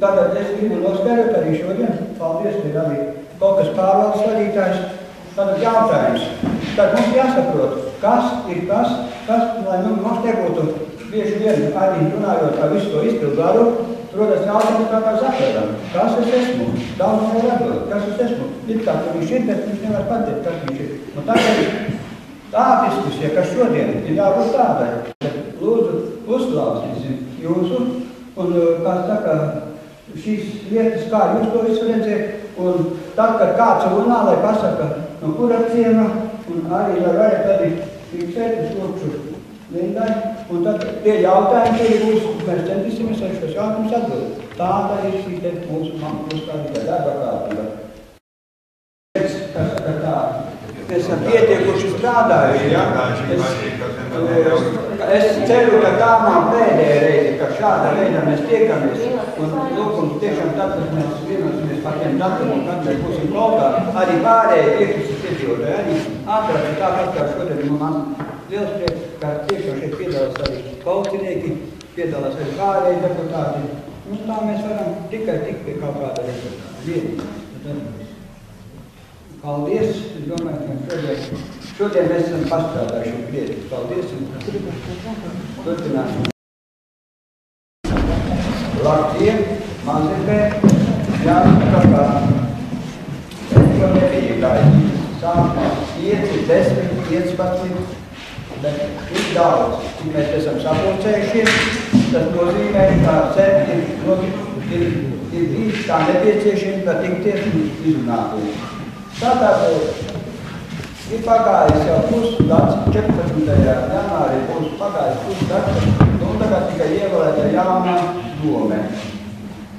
Tātad es gribu noskaidrot arī šodien, paldies, ir arī kaut kas pārvaldes vadītājs. Tātad jautājums. Tad mums jāsaprot, kas ir kas, lai mums nebūtu bieži vien arī runājot par visu to izpildvaru, rodas jautājums kā zakladam. Kas es esmu? Daudz nevar atbildēt, kas es esmu? It kā viņš ir, bet viņš nevar pateikt, kas viņš ir. Un tagad tā diskusija, kas šodien ir jābūt tādai. Lūdzu, uzklausīsim jūsu un, kā saka, šīs lietas, kā jūs to visu redzēt, un tad, kad kāds runā, lai pasaka, no kura ciema, un arī, lai varat arī fiksēt, es lūkšu Lindai, un tad tie jautājumi, tie būs, mēs centīsimies ar šos jautājumus atbildēt. Tāda ir šī te mūsu kādīgā darba kārtība. Kas saka tā, mēs esam pietiekuši strādājuši, ja? Es ceru, ka tā nav pēdējā reize, ka šāda veidā mēs tiekamies. Un, lūk, tiešām tad, kad mēs vienosimies par tiem datumiem, kad mēs būsim kopā, arī pārējie iekšas iedzīvotāji, arī atrasti tāpat kā šodien man liels prieks, ka tiešām šeit piedalās arī kolcinieki, piedalās arī pārējie deputāti. Un tā mēs varam tikai tikt pie kaut kāda vienības. Paldies, es domāju, ka šodien mēs esam pastrādājuši krietni. Paldies un turpināsim. Labdien, Mazepē, jāsaka, es to nebija gaidījis. Sākumā 5, 10, 15, bet ir daudz, cik mēs esam sapulcējušies. Tas nozīmē, ka ir bijis tā nepieciešamība tikties un izrunāties. Tātad ir pagājis jau pusgads, 14. janvārī būs pagājis pusgads, un tagad tikai ievēlēta jaunā dome.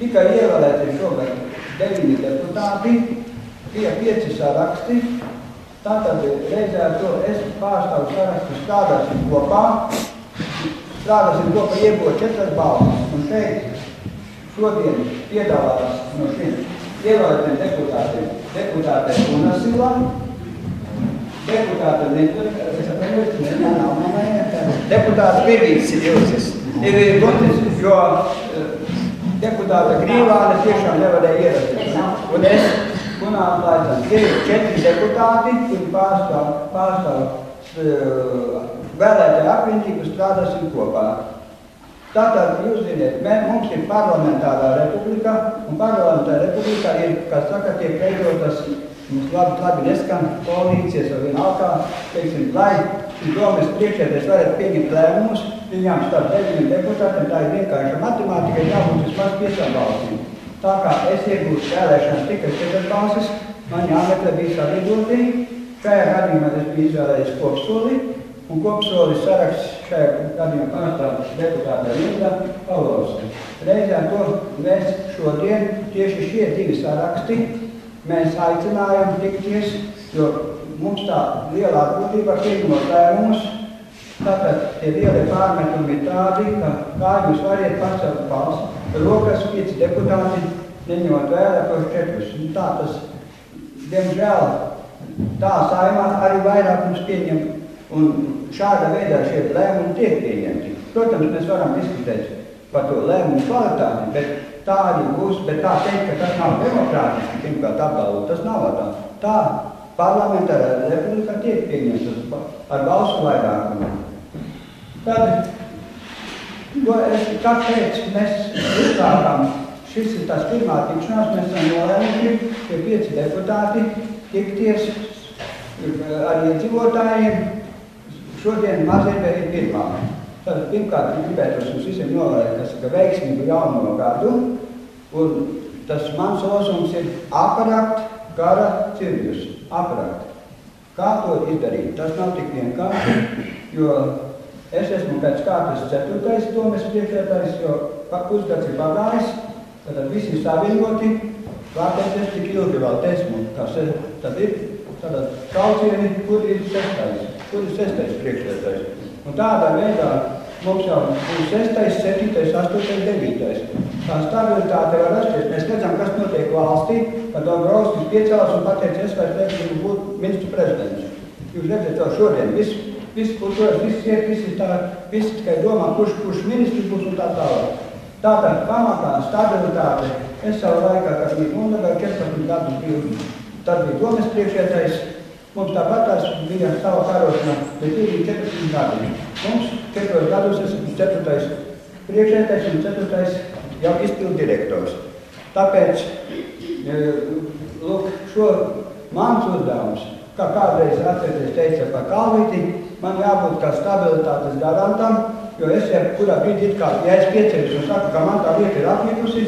Tikai ievēlēti šogad 9 deputāti, bija 5 saraksti, tātad reizē ar to es pārstāvu sarakstu strādāsim kopā, iegūt 4 balvas, un šeit šodien piedalās no šiem ievēlētiem deputātiem Unasila, deputāta Pirvītis ir jūsis, jo deputāta Grīvāne tiešām nevarēja ierasties. Un es atlaicam, ir 4 deputāti, kuri pārstāv vēlētāju apvienību, strādāsim kopā. Tātad, jūs ziniet, mums ir parlamentārā republika, un parlamentārā republika ir, kā saka, tiek veidotas, mums labi neskan koalīcijas vai vienalgā, teiksim, lai domas priekšsēdētājs varētu pieņemt lēmumus, viņām starp 9 deputātiem, tā ir vienkārša matemātika, jābūt vismaz 5 balsīm. Tā kā es iegūstu vēlēšanas tikai 4 balsis, man jāmeklē bija saviedoti, šajā gadījumā es biju izvēlējies Kopsoli, un Kopsolis saraksts šajā gadījumā pārstāv deputāta Linda Paulovska. Reizē ar to mēs šodien tieši šie 2 saraksti mēs aicinājām tikties, jo mums tā lielā būtība pieņemot lēmumus, tātad tie lielie pārmetumi ir tādi, ka kā jūs variet pacelt balsi, rokas 5 deputāti, neņemot vērā tos 4. Tā tas, diemžēl, tā saimā arī vairākums pieņem, un šāda veidā šie lēmumi tiek pieņemti. Protams, mēs varam diskutēt par to lēmumu kvalitāti, bet tā arī būs, bet tā teikt, ka tas nav demokrātiski, pirmkārt apgalvot, tas nav tā. Tā parlamentārā republika tiek pieņemtas ar balsu vairākumu. Tad, kāpēc mēs uzsākām, šis ir tās pirmā tikšanās, mēs esam nolēmuši, ka 5 deputāti tikties ar iedzīvotājiem. Šodien Mazepē ir pirmā. Tad pirmkārt gribētu jums visiem novēlēt, ka veiksmīgu jauno gadu, un tas mans lozums ir aprakt gara cirvjus. Aprakt. Kā to izdarīt? Tas nav tik vienkārši, jo es esmu pēc kārtas 4. domes priekšsēdētājs, jo pusgads ir pagājis, tad visi ir savienoti, kāpēc es tik ilgi vēl esmu. Tad ir kaucieni, kur ir 6. Kur ir 6. priekšsēdētājs. Un tādā veidā mums jau būs 6., 7., 8., 9. Tā stabilitāte var rasties. Mēs redzam, kas notiek valstī, kad Dombrovskis piecēlās un pateica, es vairs negribu būt ministru prezidents. Jūs redzat jau šodien, viss kultūras, viss iet, viss tikai domā, kurš ministrs būs un tā tālāk. Tātad pamatā stabilitāte. Es savu laikā, kad bija Dundaga, 14 gadus biju, tad bija domes priekšētais. Mums tāpat tās bija sava karošana, bet bija 14 gadi. Mums 4 gadus esmu 4. priekšētais un 4. jau izpildu direktors. Tāpēc, lūk, šo mans uzdevums, kā kādreiz atcerieties teica par Kalvīti, man jābūt kā stabilitātes garantam, jo es kurā brīdī, ja es pieceļos un saku, ka man tā lieta ir apmikusi,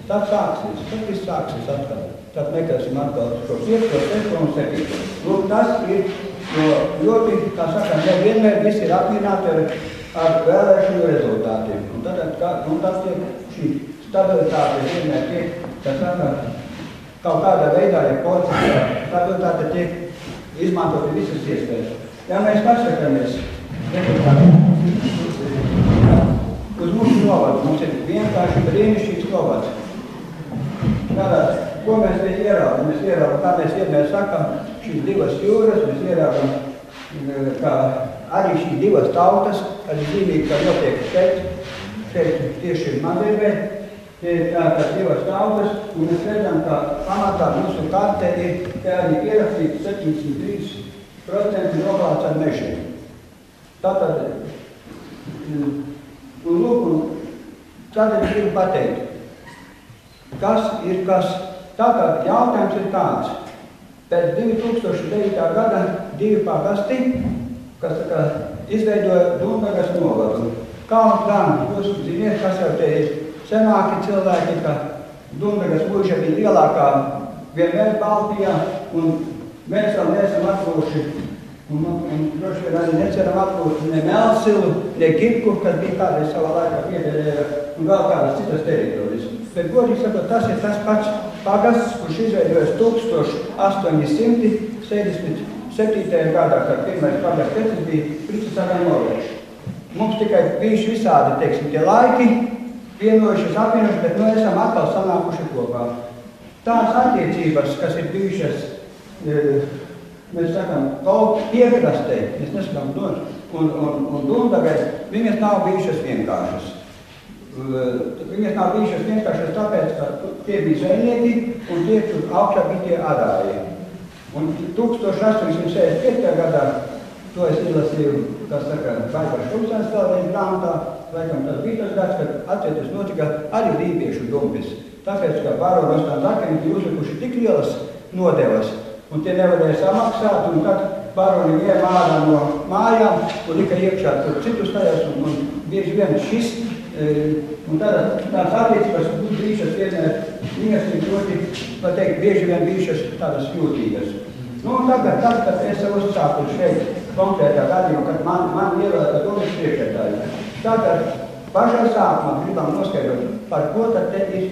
tad sāksies, tad viss sāksies atkal. Tad meklēsim atkal šo 5, 6 un 7. Lūk, tas ir, jo ļoti, kā saka, nevienmēr visi ir apmierināti ar vēlēšanu rezultātiem. Un tad tiek šī stabilitāte vienmēr tiek, kā saka, kaut kādā veidā, ja policija stabilitāte tiek izmantot visas iespējas. Ja mēs pasakamies, uz mūsu novadu, mums ir vienkārši brīnišķīgs novads. Tātad, ko mēs te ieraugam? Mēs ieraugam, kā mēs vienmēr sakam, šīs 2 jūras, mēs ieraugam, kā arī šīs 2 tautas, arī zīmīgi, ka notiek šeit tieši Mazēbē, tātad 2 tautas, un mēs redzam, ka pamatā mūsu kartē ir, te arī ierakstīts 73% noklāts ar mežiem. Tātad, un lūk, tad es gribu pateikt, kas ir kas. Tātad jautājums ir tāds. Pēc 2009. gada 2 pagasti, kas izveidoja Dundagas novadu. Kaut gan, jūs ziniet, kas jau te ir senāki cilvēki, ka Dundagas mūža bija lielākā vienmēr Baltijā, un mēs vēl neesam atklūši, un droši vien arī neceram atklūt ne Melsilu, ne Kirku, kas bija kādreiz savā laikā piederēja, un vēl kādas citas teritorijas. Bet, godīgi sakot, tas ir tas pats pagasts, kurš izveidojas 1867. gadā, kad pirmais pagasts tecis bija Princesārai Norvēģis. Mums tikai bijuši visādi, teiksim, tie laiki, vienojušies, apvienojuši, bet nu esam atkal sanākuši kopā. Tās attiecības, kas ir bijušas, mēs sakam, piekrastē, mēs nesakām un Dundagai, viņas nav bijušas vienkāršas. Viņas nav bijušas vienkāršas tāpēc, ka tie bija zvejnieki un tie tur augšā bija tie arāji. Un 1865. gadā, to es izlasīju, kas saka, Baigars Šulcēns vēlreiz grāmatā, laikam tas bija tas gads, kad atcerieties notika arī lībiešu dumpis. Tāpēc, ka baroni Ostrānzakeni bija uzlikuši tik lielas nodevas, un tie nevarēja samaksāt, un tad baroni ņēma ārā no mājām un lika iekšā tur citus tajās, un bieži vien šis, un tās attiecības būtu bijušas vienmēr, viņas ir ļoti, var teikt, bieži vien bijušas tādas jūtīgas. Nu, un tagad, kad es jau uzsāku šeit konkrētā gadījumā, kad man ievēlēta domas priekšētāji. Tātad, pašā sākumā gribam noskaidrot, par ko tad te ir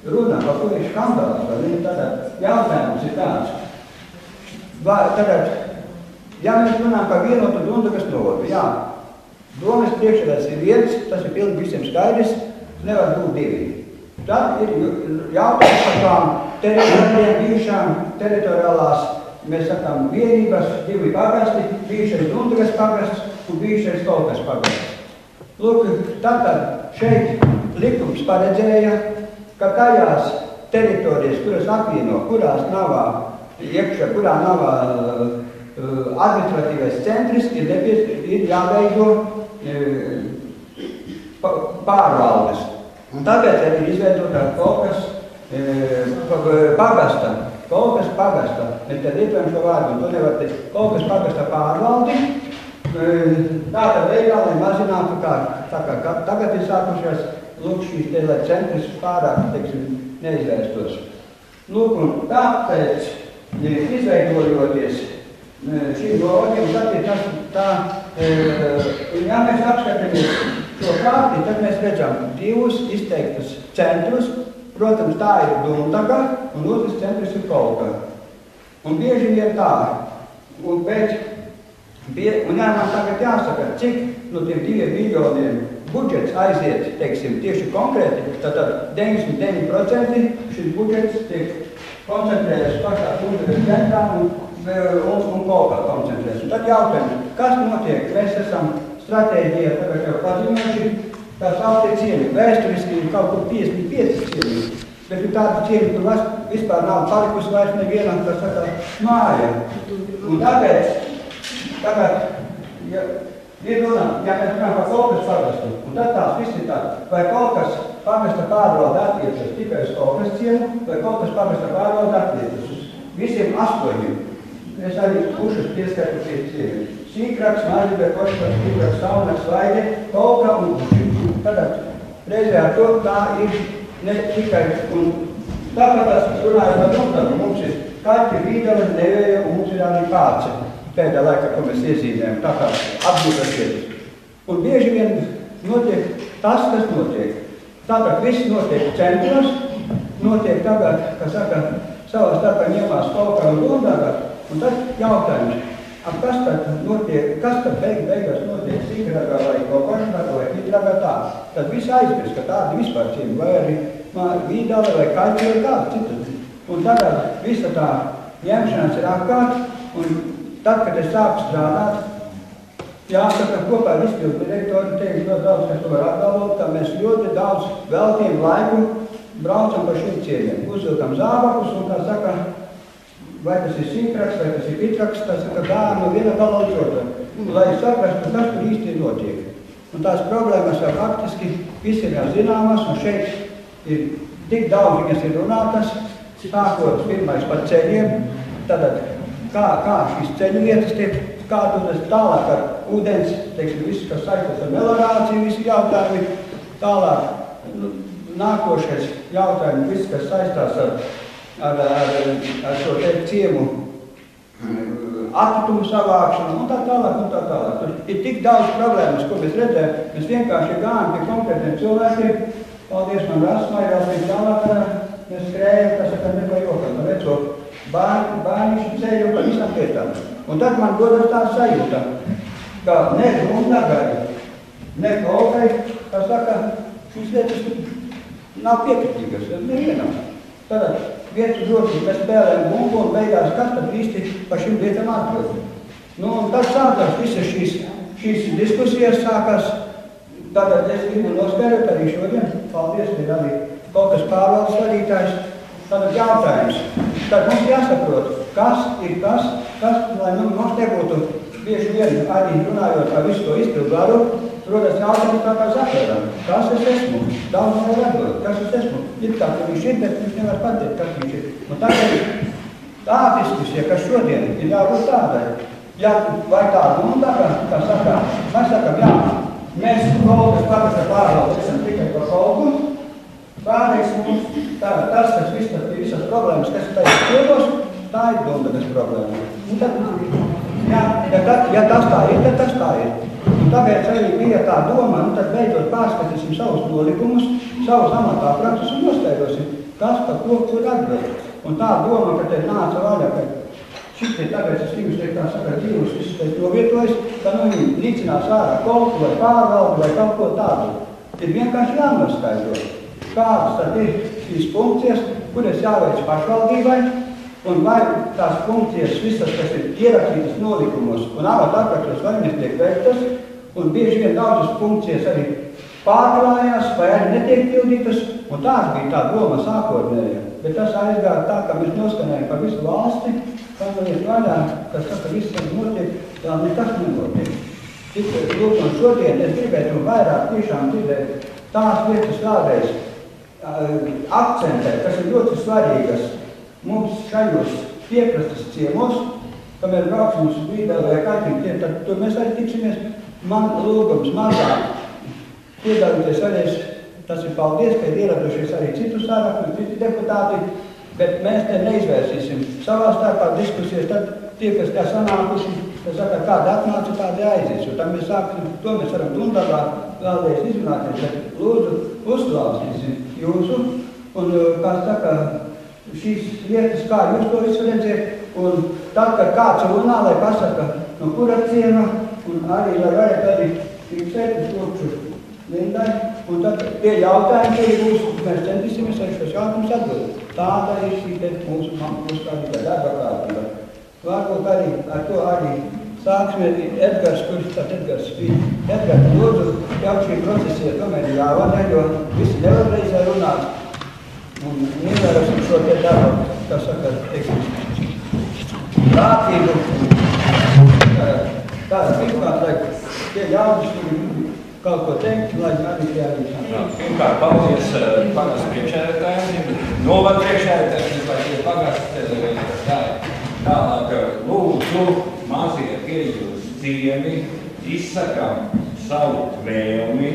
runa, par ko ir skandāls, vai ne? Tātad, jautājums ir tāds. Tātad, ja mēs runājam par vienotu Dundagas novadu, jā, domas priekšētājs ir viens, tas ir pilnīgi visiem skaidrs, nevar būt 2. Tad ir jautājums par tām teritorijām, bijušām teritoriālās, mēs sakām, vienības, 2 pagasti, bijušais Dundagas pagasts un bijušais Kolkas pagasts. Lūk, tātad šeit likums paredzēja, ka tajās teritorijas, kuras apvieno, kurās nav iekšā, kurā nav administratīvais centrs, ir jāveido pārvaldes. Un tāpēc ir izveidotā Kolkas pagasta. Kolkas pagasta. Mēs tad lietojam šo vārdu, un to nevar teikt. Kolkas pagasta pārvaldi. Tāda veidā, lai mazinātu, tā kā tagad ir sākušās, lūk, šīs te, lai centrs pārāk, teiksim, neizvērstos. Lūk, un tāpēc, izveidojoties šīm novadiem, tad ir tas tā, ja mēs apskatāmies šo kārti, tad mēs redzam 2 izteiktus centrus. Protams, tā ir Dundaga, un otrs centrs ir Kolka. Un bieži vien tā. Un jā, man tagad jāsaka, cik no tiem 2 miljoniem budžets aiziet, teiksim, tieši konkrēti, tātad 99% šis budžets tiek koncentrējas pašā Dundagas centrā un Kolkā koncentrējas. Un tad jautājums, kas notiek? Mēs esam stratēģijā tagad jau paziņojuši, tā sauktie ciemi. Vēsturiski ir kaut kur 55 ciemi, bet ir tādi ciemi, kur vispār nav palikusi vairs neviena, tā saka, māja. Un tāpēc, ja ir runā, ja mēs runājam par Kolkas pagastu, un tad tās viss ir tādi, vai Kolkas pagasta pārvalda attiecas tikai uz Kolkas ciemu, vai Kolkas pagasta pārvalda attiecas uz visiem 8. Es arī pušas pieskatu pie ciemi. Sīkraks, Maļģe, Koškas, Sīkraks, Saunaks, Vaide, Kolka un Puši. Tad reizē ar to tā ir ne tikai, un tāpēc tās runājot par Dundavu, mums ir Kaļķi, Vīdala, Nevēja, un mums ir arī Pāce. Pēdā laikā, ko mēs iezīmējam, tā kā apgūtas vietas. Un bieži vien notiek tas, kas notiek. Tātad viss notiek centros, notiek tagad, kā saka, savā starpā ņemās Kolka un Dundaga, un tad jautājums, kas tad notiek, kas tad beigās notiek Sīkragā vai Košragā vai Hidragā tā. Tad viss aizmirst, ka tādi vispār ciemi, vai arī Vīdala vai Kaļķi vai kāds citas. Un tagad visa tā ņemšanās ir apkārt, un tad, kad es sāku strādāt, jāsaka, kopā ar izpildu direktoru teikt ļoti daudz, kas to var apgalvot, ka mēs ļoti daudz veltījam laiku braucam par šiem ciemiem. Uzvilkam zābakus un, kā saka, vai tas ir Sīkraks, vai tas ir Pitraks, tas ir gājām no viena gala uz otru, lai saprastu, kas tur īsti notiek. Un tās problēmas jau faktiski visi ir jau zināmas, un šeit ir tik daudz, kas ir runātas, sākot pirmais par ceļiem, tad kā šīs ceļu vietas tiek kārtotas tālāk ar ūdens, teiksim, viss, kas saistās ar melorāciju, visi jautājumi, tālāk nākošais jautājumi, viss, kas saistās ar šo te ciemu atkritumu savākšanu un tā tālāk. Tur ir tik daudz problēmas, ko mēs redzējām. Mēs vienkārši gājām pie konkrētiem cilvēkiem. Paldies man Rasmai, vēl tālāk mēs skrējam, kas saka, nepajokam, par veco bērnišu ceļu un par visām lietām. Un tad man dodas tā sajūta, ka ne Dundagai, ne Kolkai, kā saka, šīs lietas nav piekritīgas, nevienam. Tad vietu uz otru mēs spēlējam bumbu un beigās kas tad īsti par šīm lietām atbild. Nu, un tad sākās visas šīs diskusijas sākās. Tātad es gribu noskaidrot arī šodien, paldies, ir arī Kolkas pārvaldes vadītājs. Tātad jautājums. Tad mums jāsaprot, kas ir kas, lai mums nebūtu bieži vien arī runājot par visu to izpildu varu, rodas jautājums tā kā Zakarām. Kas es esmu? Daudz nevar atbildēt, kas es esmu? Ir kā, ka viņš ir, bet viņš nevar pateikt, kas viņš ir. Un tagad tā diskusija, kas šodien ir jābūt tādai. Ja, vai tā Dundaga, kā saka, mēs sakam, jā, mēs Kolkas pagasta pārvaldes esam tikai par Kolku, pārējais mums, tas, kas visas problēmas, kas tā ir ciemos, tā ir Dundagas problēma. Un tad, ja tas tā ir, tad tas tā ir. Un tāpēc arī bija tā doma, un tad beidzot pārskatīsim savus nolikumus, savus amatā praktus un noskaidrosim, kas par ko kur atbild. Un tā doma, ka te nāca vaļā, ka šitie tāpēc es viņus tiek tā saka dzīvus, visus te novietojas, ka viņi līdzinās ārā Kolku vai pārvaldu vai kaut ko tādu. Ir vienkārši jānoskaidro, kādas tad ir šīs funkcijas, kuras jāveic pašvaldībai, un vai tās funkcijas visas, kas ir ierakstītas nolikumos un amata apraktos, vai viņas tiek veiktas, un bieži vien daudzas funkcijas arī pārklājās vai arī netiek pildītas, un tās bija tā doma sākotnēja. Bet tas aizgāja tā, ka mēs noskanējam par visu valsti, pamaliet vaļā, kas saka, viss notiek, tā nekas nenotiek. Lūk, un šodien es gribētu vairāk tiešām dzirdēt tās lietas vēlreiz akcentēt, kas ir ļoti svarīgas mums šajos piekrastes ciemos, kamēr brauksim uz Vīdala vai Kaļķim tiem, tad tur mēs arī tiksimies. Man lūgums mazāk piedalīties arī, tas ir paldies, ka ir ieradušies arī citu sārakstu, citi deputāti, bet mēs te neizvērsīsim savā starpā diskusijas, tad tie, kas tā sanākuši, tas saka, kāda atnāca, tādi aizies, un tad mēs sāksim, to mēs varam Dundagā vēlreiz izrunāties, bet lūdzu uzklausīsim jūsu, un, kā saka, šīs lietas, kā jūs to visu redziet, un tad, kad kāds runā, lai pasaka, no kura ciema, un arī, lai varētu arī fiksēt uz lūkšu Lindai, un tad tie jautājumi, tie būs, mēs centīsimies ar šos jautājumus atbildēt. Tāda ir šī te mūsu uzstādītā darba kārtība. Varbūt arī ar to arī Sāksim Edgars, kurš tad Edgars spīd. Edgars, lūdzu, jau šī procesija tomēr jāvada, jo visi nevar reizē runāt. Un ievērosim šo te darbu, kā saka, prātību. Tā, pirmkārt, lai tie jauniši, kuri kaut ko teikt, lai arī realizētu. Pirmkārt, paldies pagastu priekšsēdētājiem, novadu priekšsēdētājiem, lai tie pagastu tālāk lūdzu mazie pieļūs ciemi, izsakam savu vēlmi.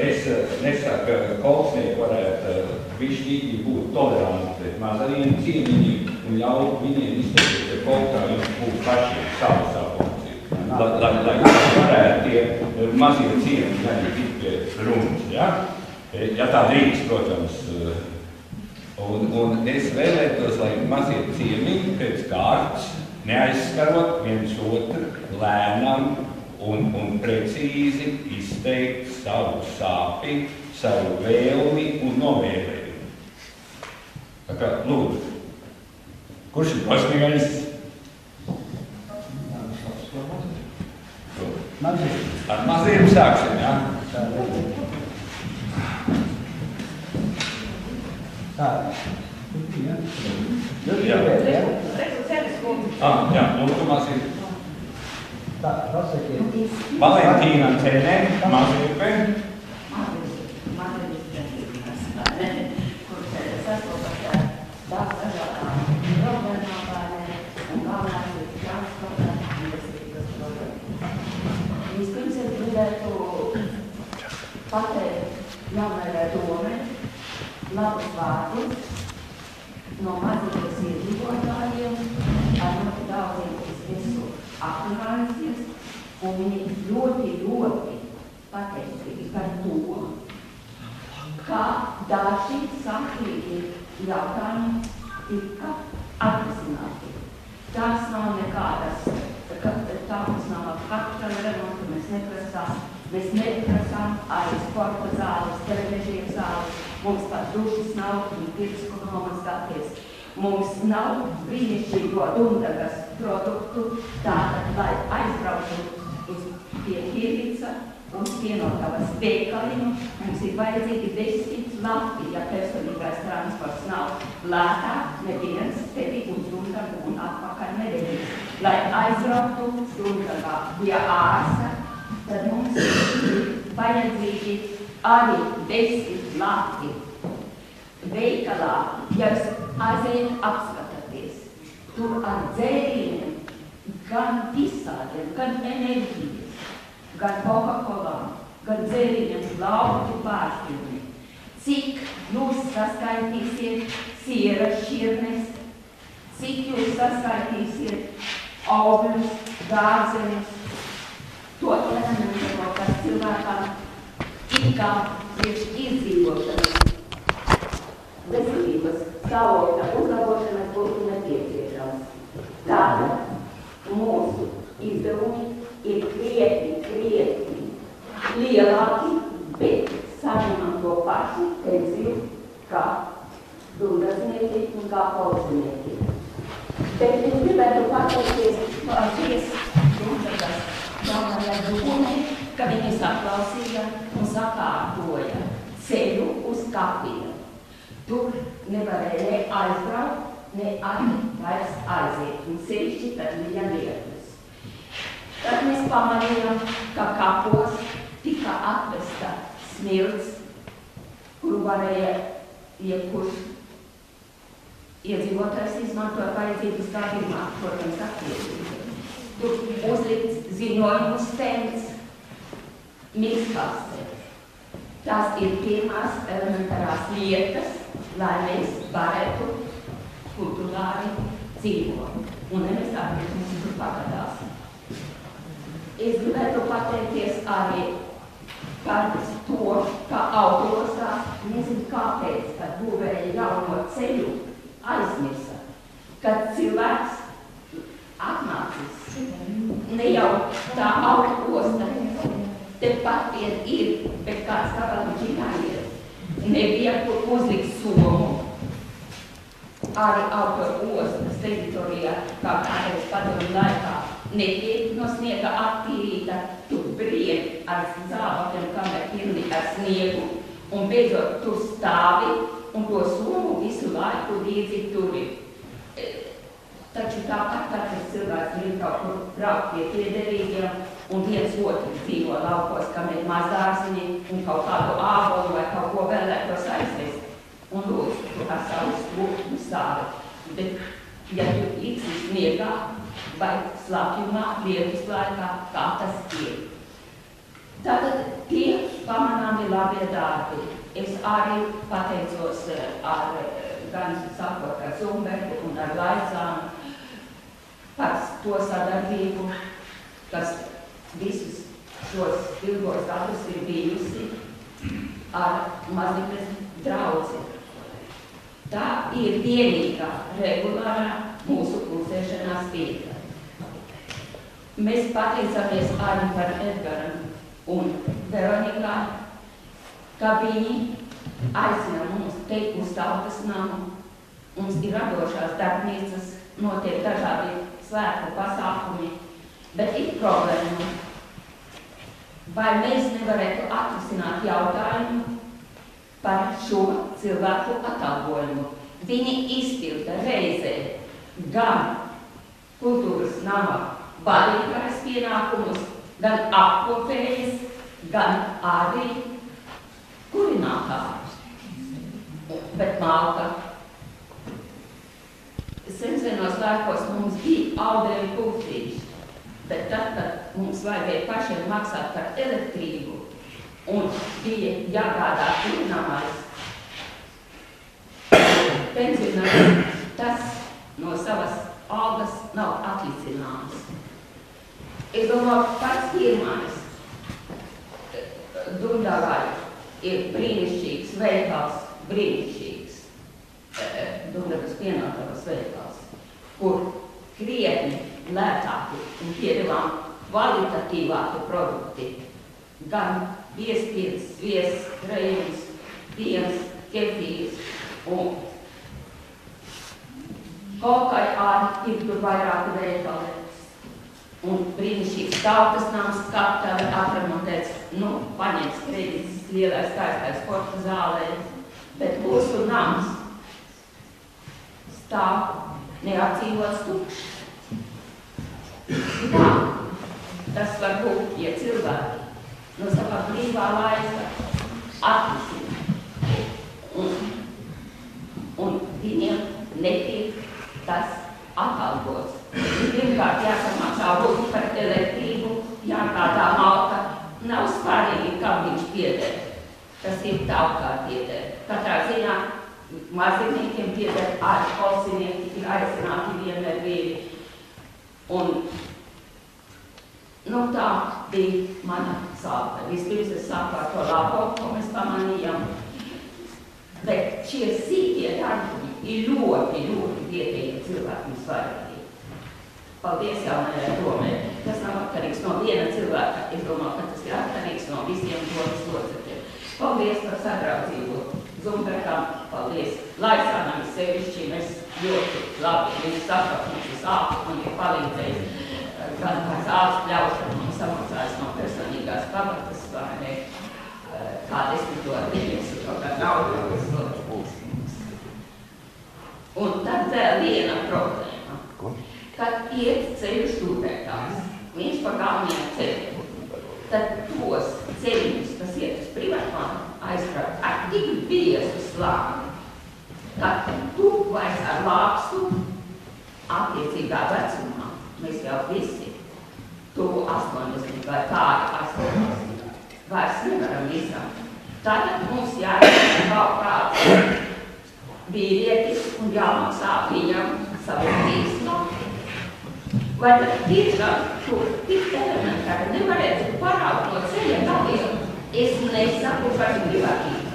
Es nesaku, ka kolpsnieki varētu višķīgi būt toleranti mazajiem ciemiņiem un ļaut viņiem izteikties, ka kolptā jums būtu pašiem savu safunkciju. Lai varētu tie mazie ciemiņi arī tik pie runas, ja? Ja tā drīkst, protams. Un es vēlētos, lai mazie ciemiņi pēc kārtas neaizskarot viens otru lēnām un precīzi izteikt savu sāpi, savu vēlmi un novēlējumu. Tā kā, lūdzu, kurš ir prasmīgais? Ar maziem sāksim, jā? Tā. Jā, lūdzu, maziem. Tā, pasakiet. Valentīna Tene, maziepe. Kur sastopas ar daudz dažādām problēmām bērniem un galvenais ir transporta investīcijas problēmas. Vispirms es gribētu pateikt jaunajai domei labus vārdus no mazības iedzīvotājiem ar ļoti daudziem, kas visu aprunājusies, un viņi ļoti pateicīgi par to, kā daži sakrīgi jautājumi tika atrisināti. Tās nav nekādas, tādas nav kapitala remonta, mēs neprasām arī sporta zāles, televizīijas zāles, mums pat dušas nav, viņi pirks, kur nomaskāties. Mums nav brīnišķīgo Dundagas produktu, tātad, lai aizbrauktu pie Kirvica, uz Pienotavas veikaliņu, mums ir vajadzīgi 10 lati, ja personīgais transports nav lētāk, neviens tevi uz Dundagu un atpakaļ nevedīs. Lai aizbrauktu Dundagā pie ārsta, tad mums ir vajadzīgi arī 10 lati. Veikalā, ja jūs aiziet apskatāties, tur ar dzērieniem, gan visādiem, gan enerģijas, gan Coca-Cola, gan dzērieniem laukti pārstīvni. Cik jūs saskaitīsiet siera šķirnes, cik jūs saskaitīsiet augļus, dārzeņus, to elementāro, kas cilvēkam it kā priekš izdzīvošanas veselības stāvokļa uzlabošanas būtu nepieciešams. Tātad mūsu izdevumi ir krietni lielāki, bet saņemam to pašu pensiju kā dundaznieki un kā kolznieki. Bet es gribētu pateikties Dundagas jaunajai domei, ka viņi saklausīja un sakārtoja ceļu uz kapinu. Tur nevarēja ne aizbraukt, ne arī vairs aiziet, un sevišķi tad bija lietus. Tad mēs pamanījām, ka kapos tika atvesta smilts, kuru varēja jebkurš iedzīvotājs izmantot vajadzības gadījumā, protams, attiecīgi. Tur uzlikts ziņojumu stends, mikskaste. Tās ir pirmās elementārās lietas, lai mēs varētu kultūrāli dzīvot. Un nevis arī mums tur pagadās. Es gribētu pateikties arī par to, ka autosās, nezinu kāpēc, kad būvēja jauno ceļu, aizmirsa, kad cilvēks atnācis, ne jau tā autosta, tepat vien ir, bet kāds tāpēc viņš ir jāiet. Nebija kur uzlikt somu. Arī autoostas teritorijā, kā kādreiz padomu laikā, netiek no sniega attīrīta, tu brien ar zābakiem, kamēr pilni ar sniegu, un beidzot tu stāvi, un to somu visu laiku līdzi turi. Taču tāpat katrs cilvēks grib kaut kur braukt pie piederīgiem, un viens otru dzīvo laukos, kam ir mazdārziņi, un kaut kādu ābolu vai kaut ko vēlētos aizvest. Un lūdzu, tu ar savu stūktu stāvi. Bet, ja tu liksi sniegā vai slapjumā, lietus laikā, kā tas ir. Tātad tie pamanāmi labie darbi. Es arī pateicos gan sākot ar Zumbergu un ar Laicānu par to sadarbību, kas visus šos ilgos gadus ir bijusi ar Mazlikas draudzi. Tā ir vienīgā regulārā mūsu klusēšanās vieta. Mēs pateicamies arī par Edgaram un Veronikā, ka viņi aicina mums teikt uz tautas namu. Mums ir radošās darbnīcas, notiek dažādi svētku pasākumi, bet ir problēma. Vai mēs nevarētu atrisināt jautājumu par šo cilvēku atalgojumu? Viņi izpilda reizē gan kultūras nama vadītājas pienākumus, gan apkopējas, gan arī kurinātājus. Bet malka. Sensenos laikos mums bija audēju kultīši, bet tad, kad mums vajadzēja pašiem maksāt par elektrību un bija jāgādā kurināmais pensionārs, tas no savas algas nav atlicināms. Es domāju, pats pirmais Dundavai ir brīnišķīgs veikals, brīnišķīgs Dundavas pienātavas veikals, kur krietni lētāki un piedevām kvalitatīvāki produkti, gan biezpils, sviests, krējums, piens, kefīrs un kaut kā arī ir tur vairāki veikali. Un brīnišķīgs tautas nams, kaptēli atremontēts, paņemts kredīts, lielais skaistais sporta zālē, bet mūsu nams stāv neapdzīvots tukšs. Tā, tas var būt, ja cilvēki no savā brīvā laika atrisina. Un viņiem netiek tas atalgots. Pirmkārt jāsamaksā rūpi par elektrību, jāgādā malka. Nav svarīgi, kam viņš pieder. Tas ir tautā pieder. Katrā ziņā mazīniekiem pieder arī kolsinieki, ir aicināti vienmēr vīri. Un tā bija mana sāpe. Vispirms es sāku ar to labo, ko mēs pamanījām. Bet šie sīkie darbi ir ļoti, ļoti vietējiem cilvēkiem svarīgi. Paldies jaunajai domē. Tas nav atkarīgs no viena cilvēka. Es domāju, ka tas ir atkarīgs no visiem domas locekļiem. Paldies par sadraudzību Zumbergam. Paldies Laicānam sevišķi. Mēs ļoti labi viņš saprot mums sāku un ir palīdzējis. Gan par zāles ļaušanu mums samaksājas no personīgās kabatas vai ne. Kāda es to atdīgs un kaut kā naudu, kas locekļus. Un tad vēl viena problēma. Kad iet ceļu stūpētājs, viņš pa galveniem ceļiem, tad tos ceļus, kas iet uz privātmānu, aizkrāt ar tik biezu slāni, kad tu vairs ar lāpstu attiecīgā vecumā, mēs jau visi, tuvu 80 vai kādi 80, vairs nevaram izrāt. Tātad mums jāizrāt kaut kāds vīrietis un jāmaksā viņam savu tīslu. Vai tad tiešām tur tik elementāri nevarētu paraugt no ceļa galiem? Es nesaku par brīvātību.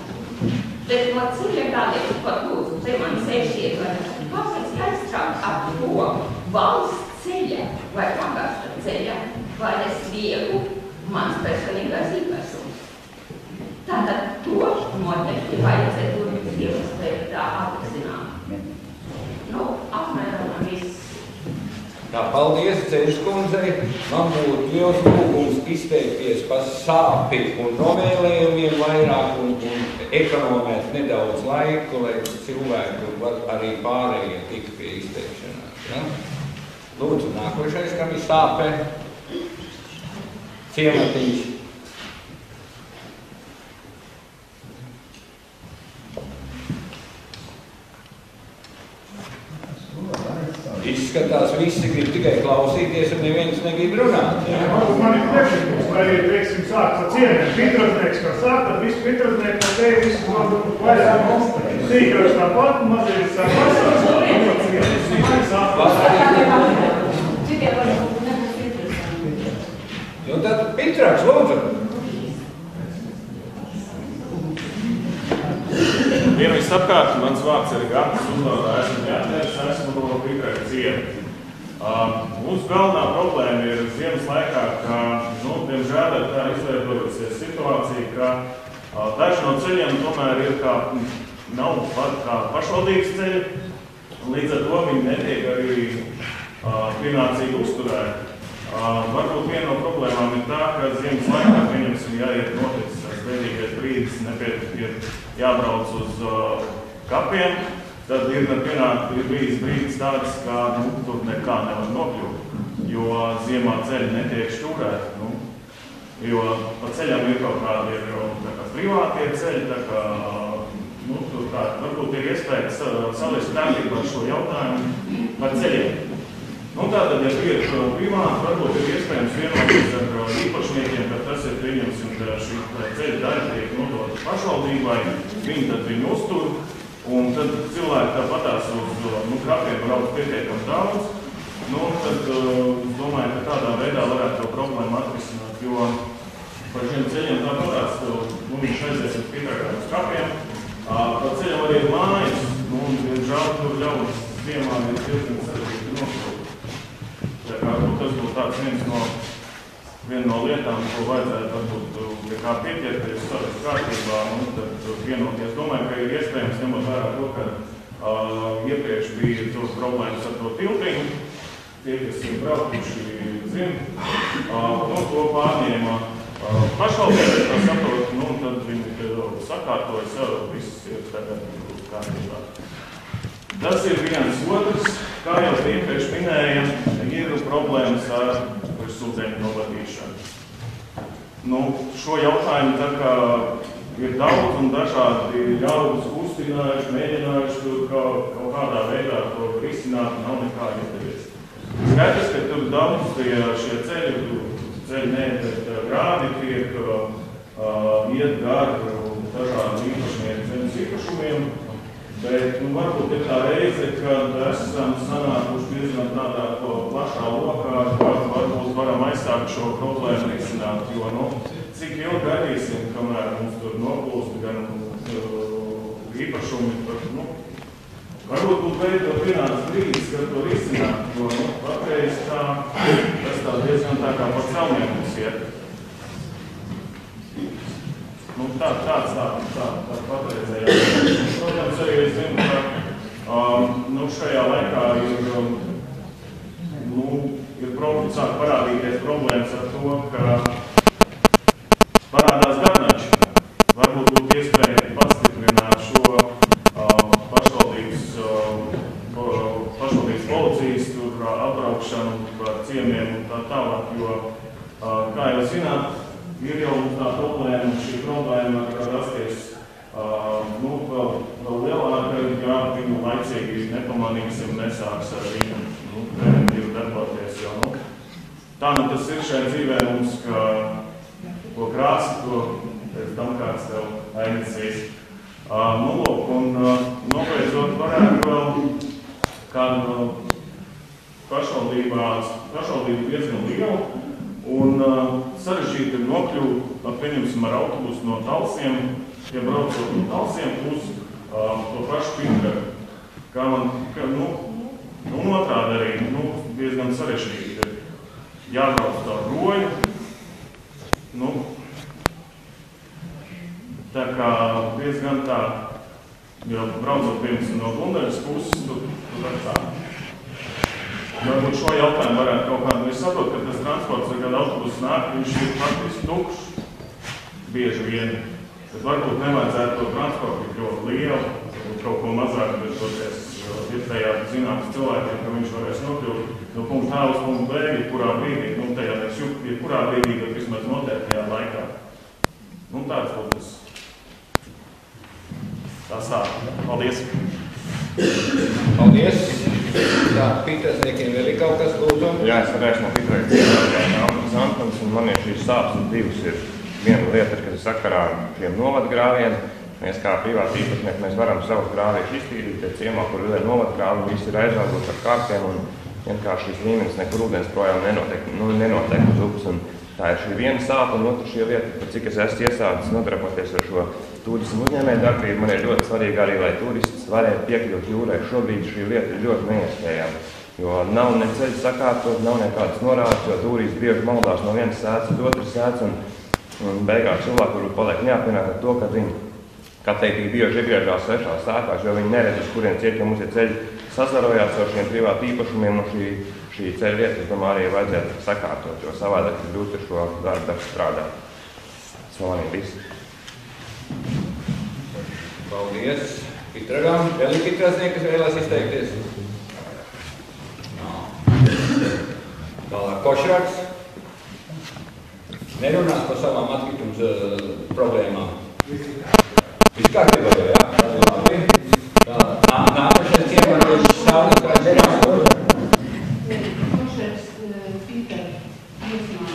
Bet no ceļa galiem, pat lūdzu, te man sešiet, vai kāpēc jāizstrāk ap to valsts ceļa vai pagasta ceļa, vai es liegu mans personīgais īpašums. Tātad to noteikti vajadzētu iespēju tā atrisināt. Apmēram viss. Tā, paldies, Ceļš kundzei. Man būtu liels lūgums izteikties par sāpi un novēlējumiem vairāk un ekonomēt nedaudz laiku, lai cilvēki var arī pārējie tik pie izteikšanās. Ja? Lūdzu, nākošais, kam ir sāpe. Ciematiņš. Izskatās, visi grib tikai klausīties un neviens negrib runāt. Ja? Man ir priekšlikums, lai arī, teiksim, sākt ar ciemiem. Pitroznieks, kā sākt, tad visi pitroznieki no tevi visu vairāk. Sīkroši tāpat, mazliet Nu tad Pitrāks, lūdzu. Vienvis apkārt, mans vārds ir Gatis, uzvārdā esmu Jātnērs, esmu no Pitrāka ciema. Mūsu galvenā problēma ir ziemas laikā, ka, diemžēl ir tā izveidojusies situācija, ka daži no ceļiem tomēr ir nav kā pašvaldības ceļi, un līdz ar to viņi netiek arī pienācīgi uzturēti. Varbūt viena no problēmām ir tā, ka ziemas laikā pieņemsim jāiet noticis tas bēdīgais brīdis, ir jābrauc uz kapiem, tad ir bijis brīdis tāds, ka tur nekā nevar nokļūt, jo ziemā ceļi netiek šķūrēti. Jo pa ceļam ir kaut kādi privātie ceļi, tā kā varbūt ir iespējas salist kārtībā ar šo jautājumu par ceļiem. Tātad, ja ir privāti, varbūt ir iespējams vienoties ar īpašniekiem, bet tas ir pieņemsim, ka šī ceļa daļa tiek nodota pašvaldībai, viņi tad viņu uztur, un tad cilvēki tāpatās uz kapiem brauc pietiekami daudz. Tad domāju, ka tādā veidā varētu to problēmu atrisināt, jo par šiem ceļiem tāpatās, viņš aizies uz Pitrākām uz kapiem, pa ceļam arī ir mājas, diemžēl tur ļaudis ziemā ir diezgan sarežģīti nokļūt. Tas būtu viena no lietām, ko vajadzētu varbūt kā pieķerties savas kārtībā, tad vienoties. Domāju, ka ir iespējams ņemot vērā to, ka iepriekš bija tos problēmas ar to tiltiņu, tie, kas ir braukuši to pārņēma pašvaldības, tā saprot, tad viņi sakārtoja sev, viss ir tagad kārtībā. Tas ir viens otrs, kā jau iepriekš minēja, ir problēmas ar sūdzēņu novadīšanu. Šo jautājumu tā kā ir daudz un dažādi ļaudis uztinājuši, mēģinājuši tur kaut kādā veidā to risināt, nav nekā izdevies. Skaidrs, ka tur daudz šie ceļi neiet, bet grādi tiek iet gar dažādi īpašnieku zemes īpašumiem. Bet varbūt ir tā reize, kad esam sanākuši diezgan tādā plašā lokā, varbūt varam aizsākt šo problēmu risināt, jo cik ilgi gaidīsim, kamēr mums tur noplūst gan īpašumi, varbūt būtu veidot pienācis brīdis, kad to risināt, jo patreiz tas tā diezgan tā kā par celmiem mums iet. Tāds patreizējā. Protams, arī es zinu, ka šajā laikā sāk parādīties problēmas ar to, ka parādās garnači. Varbūt būtu iespēja pastiprināt šo pašvaldības policijas apbraukšanu par ciemiem un tā tālāk, jo, kā jau zināt, ir jau tā problēma, šī problēma, ka rasties vēl lielāka, ja viņu laicīgi nepamanīsim, nesāks ar viņu preventīvu darboties. Tā tas ir šajā dzīvē mums, ka ko krāsi, to pēc tam kāds tev ainicīs. Un nobeidzot varētu vēl kādu pašvaldību diezgan lielu, un sarežģīti ir nokļūt, pieņemsim ar autobusu no Talsiem, ja braucot no Talsiem uz to pašu Pitraku. Kā man otrādi arī diezgan sarežģīti ir jābrauc tā roju. Tā kā diezgan tā, jo braucot piemēram no Gundaļas puses, tur tā. Varbūt šo jautājumu varētu kaut kādā, es saprotu, ka tas transports, kad autobus nāk, viņš ir faktiski tukšs, bieži vien. Bet varbūt nevajadzētu to transportu ļoti lielu, kaut ko mazāk, bet toties vietējā zināmas cilvēkiem, ka viņš varēs nokļūt no punkta A uz punktu B, jebkurā brīdī, tajā nevis jebkurā brīdī, bet vismaz noteiktajā laikā. Tāds būtu tas. Tas tā. Paldies! Paldies! Tā, Pītersniekiem vēl ir kaut kas lūdzu? Jā, es varēšu no Pītersniekiem, un man ir šīs sāpes divas ir. Viena lieta ir, ka sakarā ar šiem novadgrāviem, mēs kā privāti īpašnieki, mēs varam savus grāviešus iztīrīt, te ciemā, kur vēl ir novadgrāvi, visi ir aizvāgot ar kārtiem, un vienkārši šis līmenis nekur ūdens projām nenotiek uz upes. Un tā ir šī viena sāpa, un otra šī lieta, cik es esmu iesācis nodarboties ar šo turismu uzņēmēju darbību, man ir ļoti svarīgi arī, lai turists varētu piekļūt jūrai. Šobrīd šī lieta ir ļoti neiespējama, jo nav ne ceļu sakārtot, nav nekādas norādes, jo turisti bieži maldās no vienas sētas uz otras sētas, un beigās cilvēki varbūt paliek neapmienāti ar to, ka viņi, kā teikt, bieži iegriežās svešās sētās, jo viņi neredz, uz kuriem ciet, ja mums ir ceļi sazarojās ar šiem privātu īpašumiem, un šī ceļa vieta, es domāju, arī vajadzētu sakārtot, jo savādāk ir grūti ar šo darbu strādāt. Smalīgi viss. Paldies Pitragam. Vēl ir Pitrasnieki, kas vēlās izteikties? Tālāk Košraks. Nerunās par savām atkritums problēmām. Viss kārtībā jau, jā? Nākošais ciematošs stāvus kā transportu. Košraks Pīter iesmā.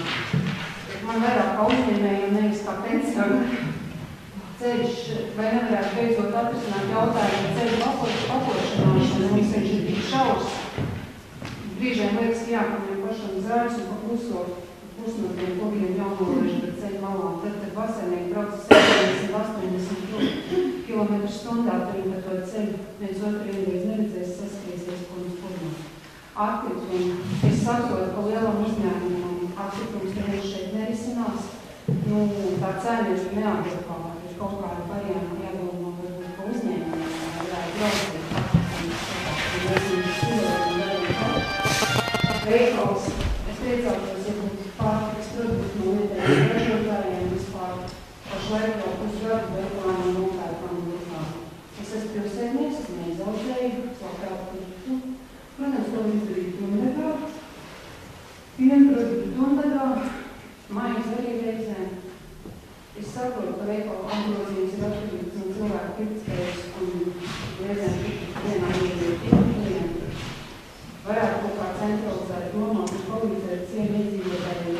Man vairāk kā uzņēmēju un nevis kā pensionu. Ceļš, vai nevarētu beidzot atrisināt jautājumu ceļu apošanāšanu, mums viņš ir tik šaurs. Brīžiem liekas, jā, ka man pašam zāļus un pa pusno tiem kogiem jaunolieši, bet ceļu malā. Tad vasarnieki brauc 70-80 km/h, tad viņi par to ceļu viens otru vienreiz neredzēs, saskriesies, ko mums formā. Atkritumi. Es saprotu, ka lielam uzņēmumam atkritums neviens šeit nerisinās. Tā cēna ir neadekvāta. Ir kaut kāda varianta jādomā, varbūt pa uzņēmumiem, varētu braucēt veikals. Es priecātos, ja būtu pārtikas produkti no vietējiem ražotājiem vispār pašlaik jau pusgadu veiklām un nopērkām grupām. Es esmu pilsētnieks, es neizaudzēju, labprāt pirktu. Protams, to izdarīt Tundegā, pienproduktu Tundegā, maize arī reizēm. Es saprotu, ka veikalu apgrozījums ir atkarīgs no cilvēku pirktspējas un reizēm vienā klientu. Varētu kaut kā centralizēt domāt un palīdzēt ciemu iedzīvotājiem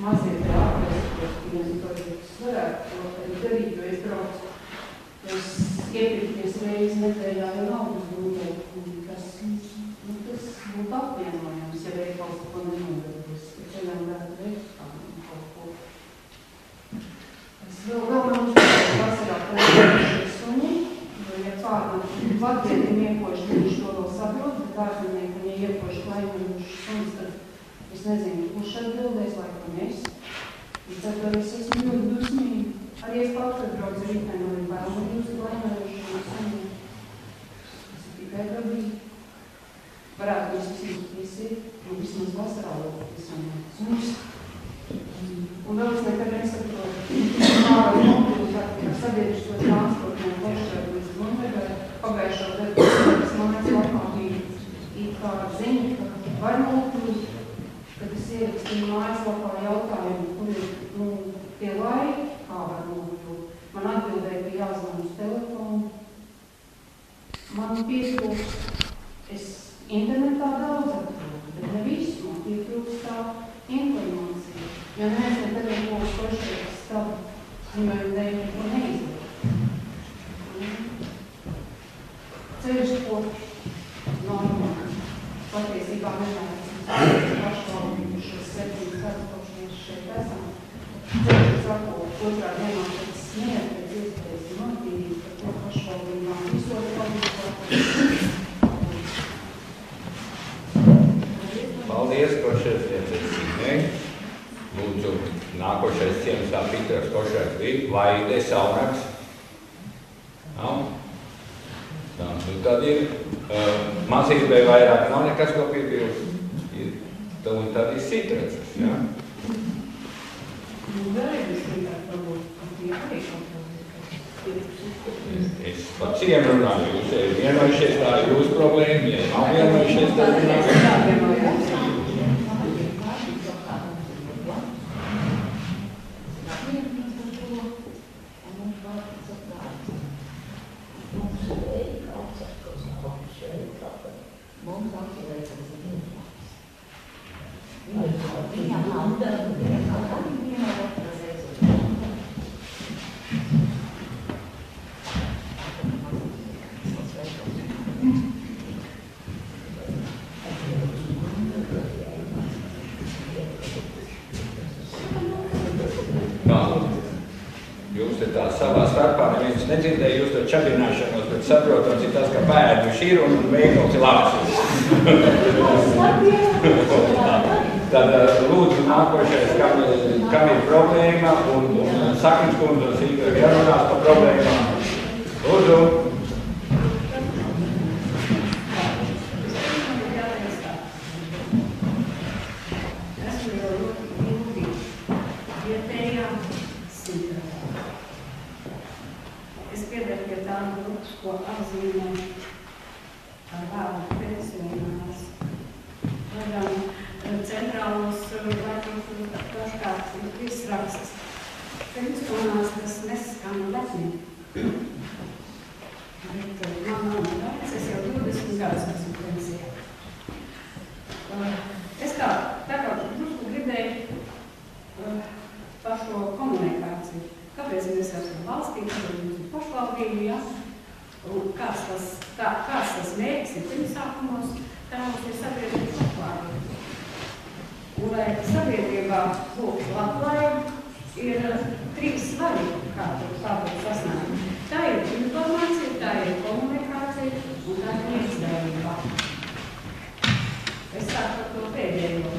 mazie te apgrozījums klientus. Varētu to arī darīt, jo es braucu. Es iepirkties reizi nedēļā jau naudas būtu, tas būtu apvienojams, ja veikals ko nenodarbos. Ka ceļām varētu veikt kaut ko. Vēl man uzmanīgi vasarā plējušies suņi, jo, ja pārnāk latvietiem iekoši, viņš to vēl saprot, bet ārzemnieki, ja iekoši plējuši suņus, tad es nezinu, kurš atbildēs, laikam es. Un tad es esmu ļoti dusmīgi. Arī es pats atbraucu rītnē, man ir vēl jūs plējuši suņi. Tas ir tikai dabīgi. Varētu visi, un vismaz vasarā vēl visam suņus. Un vēl es nekad nesaprotu, kā mobilitāti ar sabiedrisko transportu no Košraka līdz Tundegā. Pagājušo gadu es mājas lapā bija kā ziņa, ka var nokļūt, kad es ierakstīju mājas lapā jautājumu, kur ir tie laiki, kā var nokļūt. Man atbildēja, ka jāzvan uz telefonu. Man pietrūkst, es internetā daudz atrodu, bet ne visu, man pietrūkst tā informācija. Jo neviens nekad ir ko uz Košrakas stabu ziņojumu dēļ neko neizdarīt. Ceļš, ko normāli patiesībā nevajag pašvaldījušos 7 gadus, kopš mēs šeit esam. Ceļš, sako, otrā dienā pēc sniega, pēc iespējas notīrīt, par to pašvaldībām visot palīdz. Paldies, Košraks. Lūdzu, nākošais ciems tā Pitras Košraks bija Vaide Saunaks. Nav? Tā, tad ir mazīt vai vairāk nav nekas, ko piebilst. tad ir situācijas, jā. Es par ciem runāju, jūs vienojušies, tā ir jūsu problēma, ja nav vienojušies, tad runāju. Jūs te tā savā starpā neviens nedzirdēja, jūs to čabināšanos, bet saprotams ir tas, ka bērnuši ir un veikals ir lācis. Tad lūdzu nākošais, kam ir problēma, un Saknes kundze un Sīga jārunās par problēmām. Lūdzu. Ko apzīmē ar vārdu pensionārs. Varam centrālos dažkārt izraksts. Pensionārs, kas neskan lepni. Bet man nav daudz, es jau 20 gadus esmu pensijā. Es tā kā drusku gribēju par šo komunikāciju. Kāpēc mēs esam valstī, kāpēc mēs esam pašvaldību, ja? Un kāds tas mērķis ir pirmsākumos, tā mums ir sabiedrības labklājība. Un lai sabiedrībā būtu labklājība, ir 3 svari, kā to sasniegt. Tā ir informācija, tā ir komunikācija un tā ir līdzdalība. Es sāku par to pēdējo.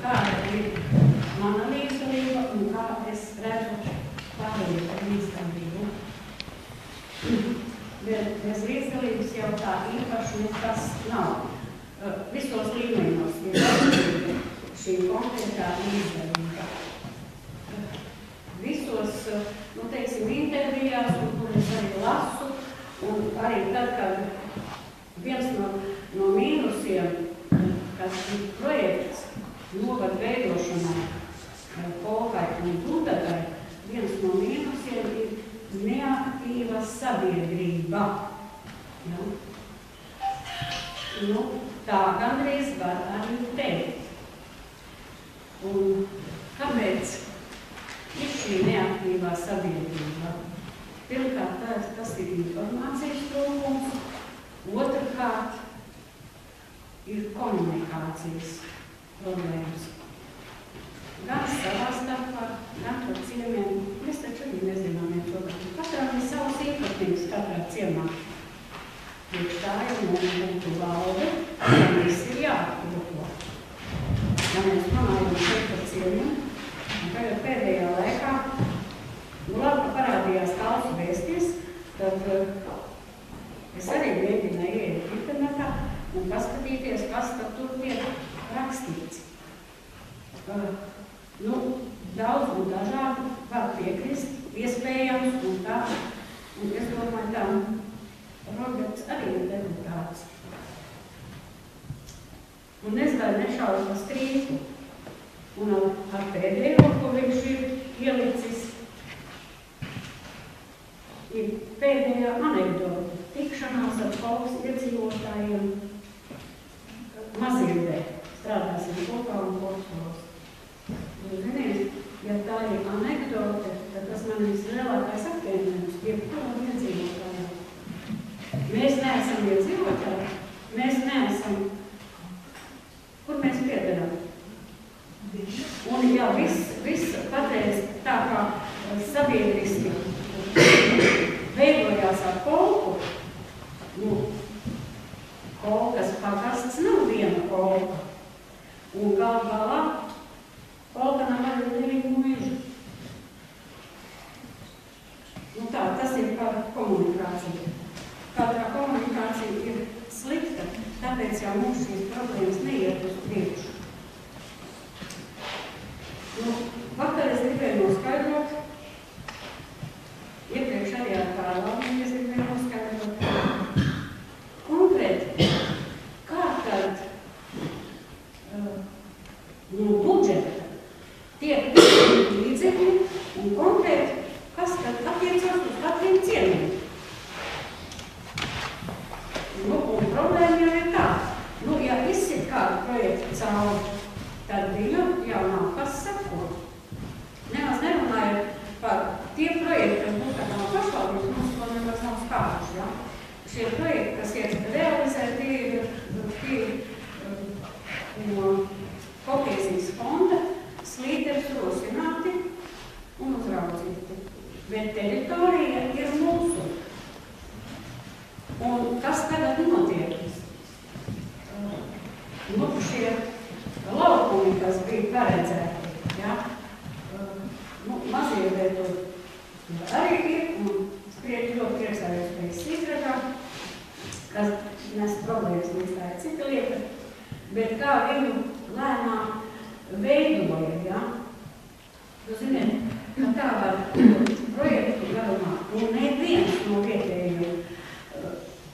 Kāda ir mana līdzdalība un kā es redzu pārējie par līdzdalību. Bez līdzdalības jau tā īpaši nekas nav. Visos līmeņos ir vajadzīga šī konkrētā līdzdalība. Visos, teiksim, intervijās, kur es arī lasu, un arī tad, kad viens no mīnusiem, kas ir projekts novadu veidošanai, Polkai un Dudatai, viens no mīnusiem ir neaktīva sabiedrība. Ja? Tā gandrīz var arī teikt. Un kāpēc ir šī neaktīvā sabiedrība? Pirmkārt, tas ir informācijas trūkums, otrkārt ir komunikācijas problēmas. Gan savā starpā, gan par ciemiem. Mēs taču arī nezinām, katram ir savas īpatnības katrā ciemā. Priekš tā jau mums būtu valde, un viss ir jāapkopo. Ja mēs runājam šeit par ciemiem, un tagad pēdējā laikā, labi, ka parādījās Talsu vēsties, tad es arī mēģināju ieiet internetā un paskatīties, kas tad tur tiek rakstīts. Daudz un dažādi var piekrist, iespējams un tā. Un es domāju, tā Roberts arī ir deputāts. Un es vēl nešauju par strīdu. Un ar pēdējo, ko viņš ir ielicis, ir pēdējā anekdote. Tikšanās ar Polkas iedzīvotājiem Mazirdē. Strādāsim kopā un Portugalos. Ziniet, ja tā ir anekdote, tad tas man vislielākais apvienojums, jebkuram iedzīvotājiem. Mēs neesam iedzīvotāji, mēs neesam, kur mēs piederam. Un ja viss patreiz tā kā sabiedriski veidojās ar Polku, Polkas pagasts nav viena Polka. Un galvā Polka nav arī devīgu mežu. Tas ir par komunikāciju. Katrā komunikācija ir slikta, tāpēc jau mums šīs problēmas neiet uz projektu cauri, tad viņu jau nav kas seko. Nemaz nerunājot par tie projekti, kas būtu no pašvaldības, mums to nemaz nav skājuši, ja? Šie projekti, kas iet realizē, tie ir no kohēzijas fonda slīderis rosināti un uzraudzīti. Bet teritorija ir mūsu. Un kas tagad notiek? Šie laukumi, kas bija paredzēti, ja? Mazie vietoti arī ir, un ļoti priecājos pēc izredzā, kas nes problēmas līdz tā ir cita lieta, bet kā viņu lēnām veidoja, ja? Jūs ziniet, ka tā var projektu garumā, un neviens no vietējiem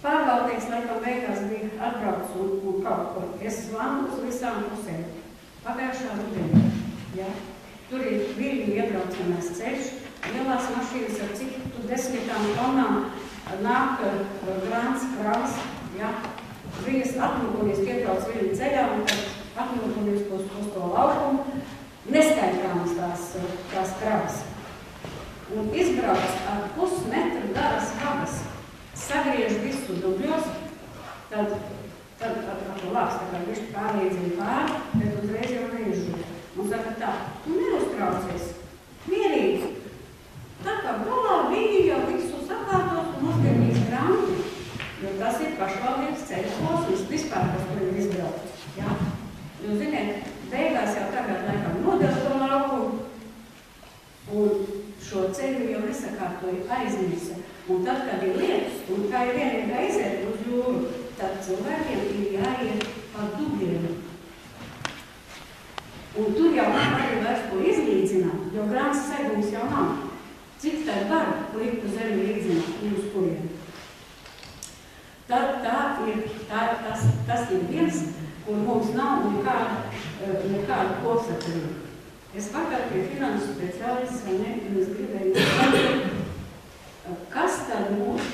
pārvaldnieks, laikam beigās bija atbrauc un kaut ko. Es zvanu uz visām pusēm. Pagājušā rudenī, ja? Tur ir Viļņu iebraucamais ceļš, lielās mašīnas ar cik 10 tonām nāk grāns kravas, ja? Viņas atmugunies piebrauc Viļņu ceļā un tad atmugunies uz to laukumu, neskaitāmas tās kravas. Un izbrauc ar pusmetru garas kabas, sagriež visu dubļos, tad ar to lāks, tā kā višķi pārliedzina pāri, bet uzreiz jau neizžūst. Un saka tā, tu neuztraucies, mierīgi. Tā kā galā viņi jau visu sakārtos un uzgadīs granti, jo tas ir pašvaldības ceļu posms, vispār, kas tur ir izbraucis. Ja? Jūs ziniet, beigās jau tagad laikam nodeva to laukumu, un šo ceļu jau nesakārtoja aizmirsa. Un tad, kad ir lietus, un kā ir vienīgā iziet uz jūru, tad cilvēkiem ir jāiet par dubļiem. Un tur jau arī vairs ko izlīdzināt, jo grāns segums jau nav. Cik tad var likt uz zemi līdzināt un uz kuriem? Tas ir viens, kur mums nav nekāda kopsakarība. Es vakar pie finansu speciālists un es gribēju pateikt, kas tad mums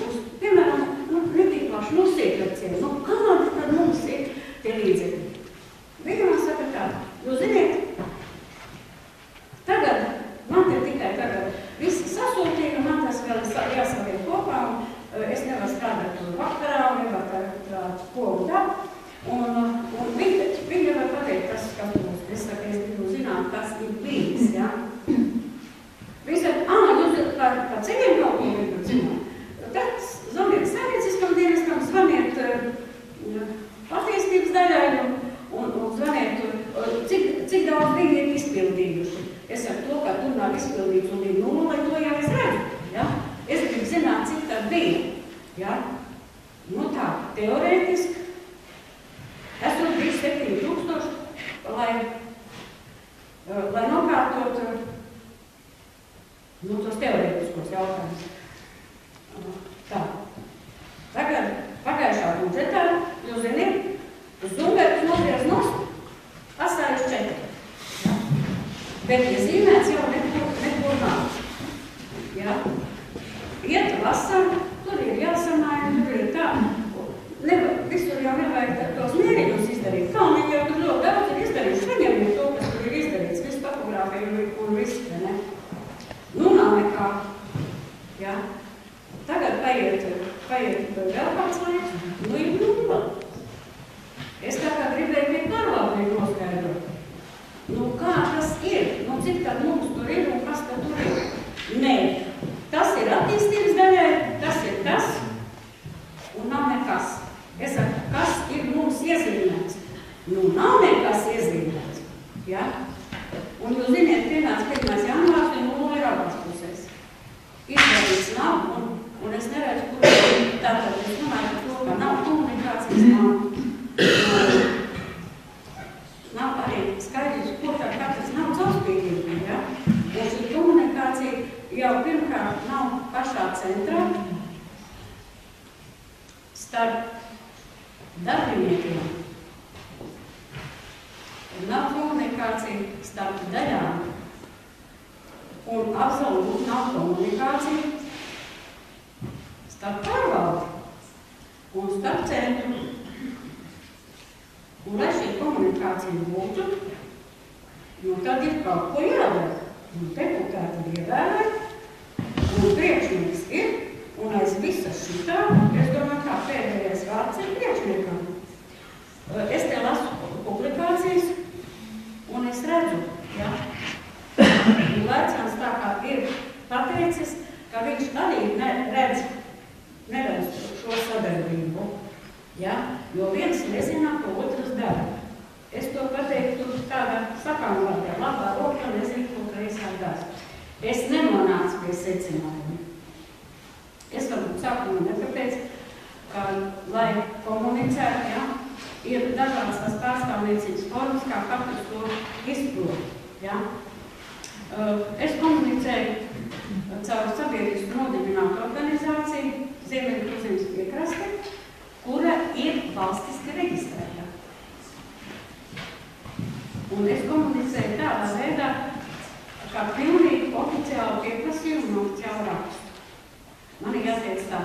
piemēram, netīklāši sīkrakcieni, kādi tad mums ir tie līdzekļi? Viņa man saka tā, jūs ziniet, tagad, man te tikai tagad visi sasūtīja, man tas vēl jāsaviet kopā, un es nevaru strādāt tur vakarā, un nevaru tā pogu tā, un viņa var pateikt, tas skatos, es saku, es gribu zināt, kas ir bijis, ja? Viņi saka, jūs par ceļiem kaut ko gribat zināt. Tad zvaniet saimnieciskam dienestam, zvaniet attīstības daļai un zvaniet, cik daudz viņi ir izpildījuši. Es saku to, ka tur nav izpildīts un ir 0, lai to jau es redzu. Ja? Es gribu zināt, cik tad bija. Ja? Tā, teorētiski, esot bijis 7000, lai nokārtot tos teorētiskos jautājumus. Tā. Tagad pagājušā budžetā, jūs ziniet, uz Zungarkas nogriez nost, atstājuši 4. Ja? Bet iezīmēts jau nekur nav. Ja? Iet vasara, tur ir jāsamāja, tur ir tā. Visur jau nevajag tos mērījumus izdarīt. Kalniņi jau tur ļoti daudz ir izdarījuši. Viņam ir to, kas tur ir izdarīts. Visu topogrāfiju un viss, ne? Nav nekā. Ja? Tagad paiet vēl kāds laiks, ir 0. Es tā kā gribēju pie pārvaldnieku noskaidrot. Kā tas ir? Cik tad mums tur ir un kas tad tur ir? Nē, tas ir attīstības daļai, tas ir tas un nav nekas. Es saku, kas ir mums iezīmēts? Nav nekas iezīmēts. Ja? Un jūs ziniet, pienāca 1. janvārs un 0 ir abās pusēs. Izdarīts nav, un es neredzu, kur tātad es domāju par to, ka nav komunikācijas, nav arī skaidrs, ko tā katrs nav caurspīdīgi, ja? Un šī komunikācija jau pirmkārt nav pašā centrā starp darbiniekiem. Nav komunikācija starp daļām. Un absolūti nav komunikācija starp pārvaldi un starp centru. Un lai šī komunikācija būtu, tad ir kaut ko jāliek. Deputāti ir ievēlēti, un priekšnieks ir, un aiz visas šitā, es domāju, kā pēdējais vārds ir priekšniekam. Es te lasu publikācijas, un es redzu, ja, un Laicāns tā kā ir pateicis, ka viņš arī neredz šo sadarbību, ja, jo viens nezina, ko otrs dara. Es to pateiktu tādā sakām vārdā, labā roka nezinu, ko kreisā dara. Es nenonācu pie secinājuma. Es varbūt sākumā nepateicu, ka, lai komunicētu, ja, ir dažādas tās pārstāvniecības formas, kā katrs to izprot. Ja. Es komunicēju caur sabiedrisku nodibinātu organizāciju Ziemeļkurzemes piekraste, kura ir valstiski reģistrēta. Un es komunicēju tādā veidā, kā pilnīgi oficiālu pieprasījumu un oficiālu rakstu. Man ir jāteic tā,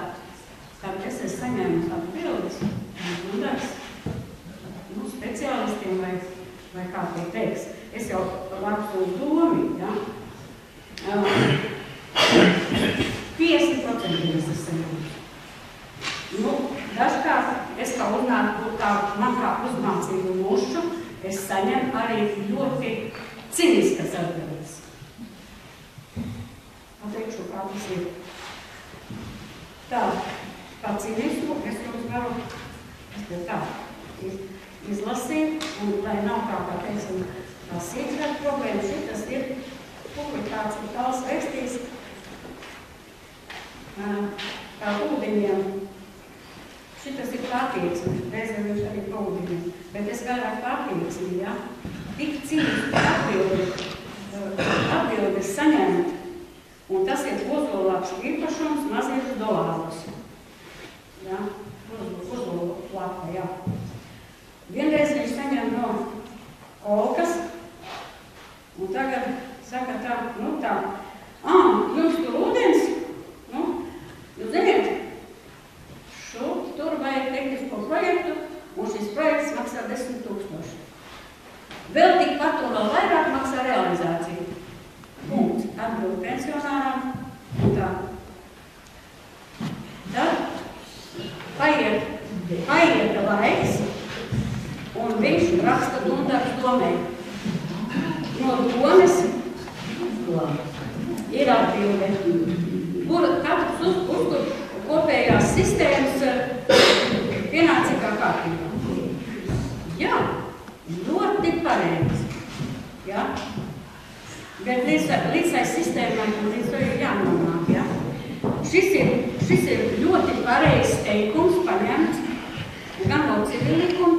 kad es esmu saņēmis atbildes, speciālistiem vai kā tie teiks. Es jau rakstu uz domi, ja? 50% es esmu saņēmis. Dažkārt es kā man kā uzmācību mušu, es saņemu arī ļoti ciniskas atbildes. Pateikšu, kā tas ir. Tā, kā cinismu, es jums varu tā izlasīt, un lai nav kā teiksim, tā sīkstāt problēma, šitas ir publikācija tāls rakstīs kā ūdeņiem. Šitas ir pārtieksmi, reizēm viņš arī pa ūdeņiem, bet es vairāk pārtieksmi, ja? Tik cinisku atbildes saņemt, un tas ir Ozolāks īpašums mazies dolārus. Ja? Ozolāka, jā. Vienreiz viņš saņem no kolkas, un tagad saka tā, jums tur ūdens? Jūs ziniet, tur vajag tehnisko projektu, un šis projekts maksā 10 000. Vēl tikpat un vēl vairāk maksā realizācija. Punkts. Atbild pensionāram un tā. Tad paiet laiks, un viņš raksta Dundars domē. No domes ir atbilde, kur katrs uztur kopējās sistēmas pienācīgā kārtībā. Jā, ļoti pareizi. Ja? Bet līdz tai sistēmai un līdz to ir jānonāk. Ja? Šis ir ļoti pareizs teikums paņemts gan no civillikumu,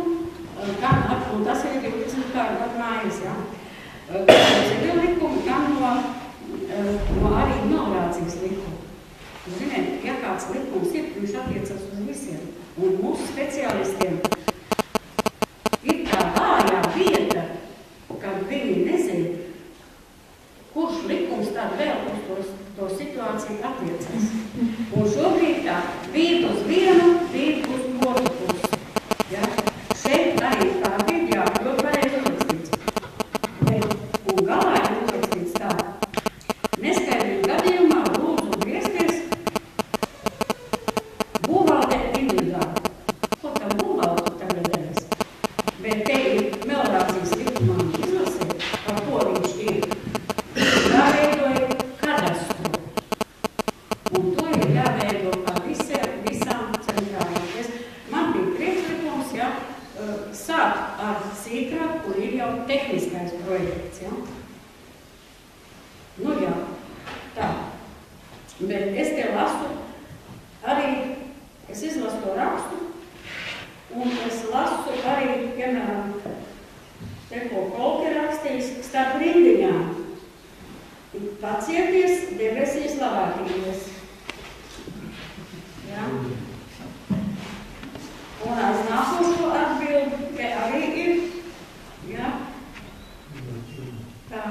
un tas ir 12 gadu mājas. Ja? Gan no civillikumu, gan no arī ignorācijas likumu. Ziniet, ja kāds likums ir, viņš attiecas uz visiem. Un mūsu speciālistiem ir tā vājā vieta, kad viņi nezina, kurš likums tad vēl uz to situāciju attiecas. Un šobrīd tā bija uz vienu, bija uz otru pusi. Ja? Šeit arī tā bija, jā, ļoti pareizi uzrakstīts. Un galā ir uzrakstīts tā. Neskaidrību gadījumā lūdzu griezties būvvalde individuāli. Ko tā būvvalde tagad darīs? Bet te ir melorācijas likumā izlasē, par ko viņš ir. Jāveidoja kadastru. Un to ir jāveido par visām centrālām. Man bija priekšlikums, ja, sākt ar Sīkra, kur ir jau tehniskais projekts. Ja. Nu jā, tā. Bet es te lasu arī, es izlasu to rakstu, un es lasu arī, piemēram, te ko Kolke rakstījis, starp rindiņām. Pacieties, debesīs labākīties. Ja? Un aiz nākošo atbildi, te arī ir, ja? Tā.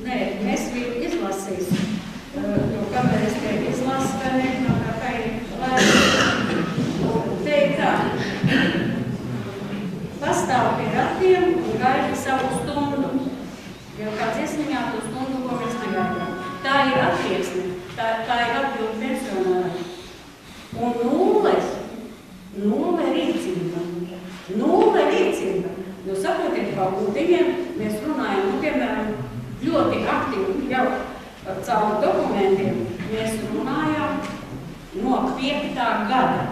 Nē, mēs viņu izlasīsim, jo kamēr es te izlasu, ir attieksme, tā ir atbildi pensionārai. Un nulle rīcība. Jo saprotiet, kā būtījiem mēs runājam, piemēram, ļoti aktīvi jau caur dokumentiem mēs runājām no 5. gada.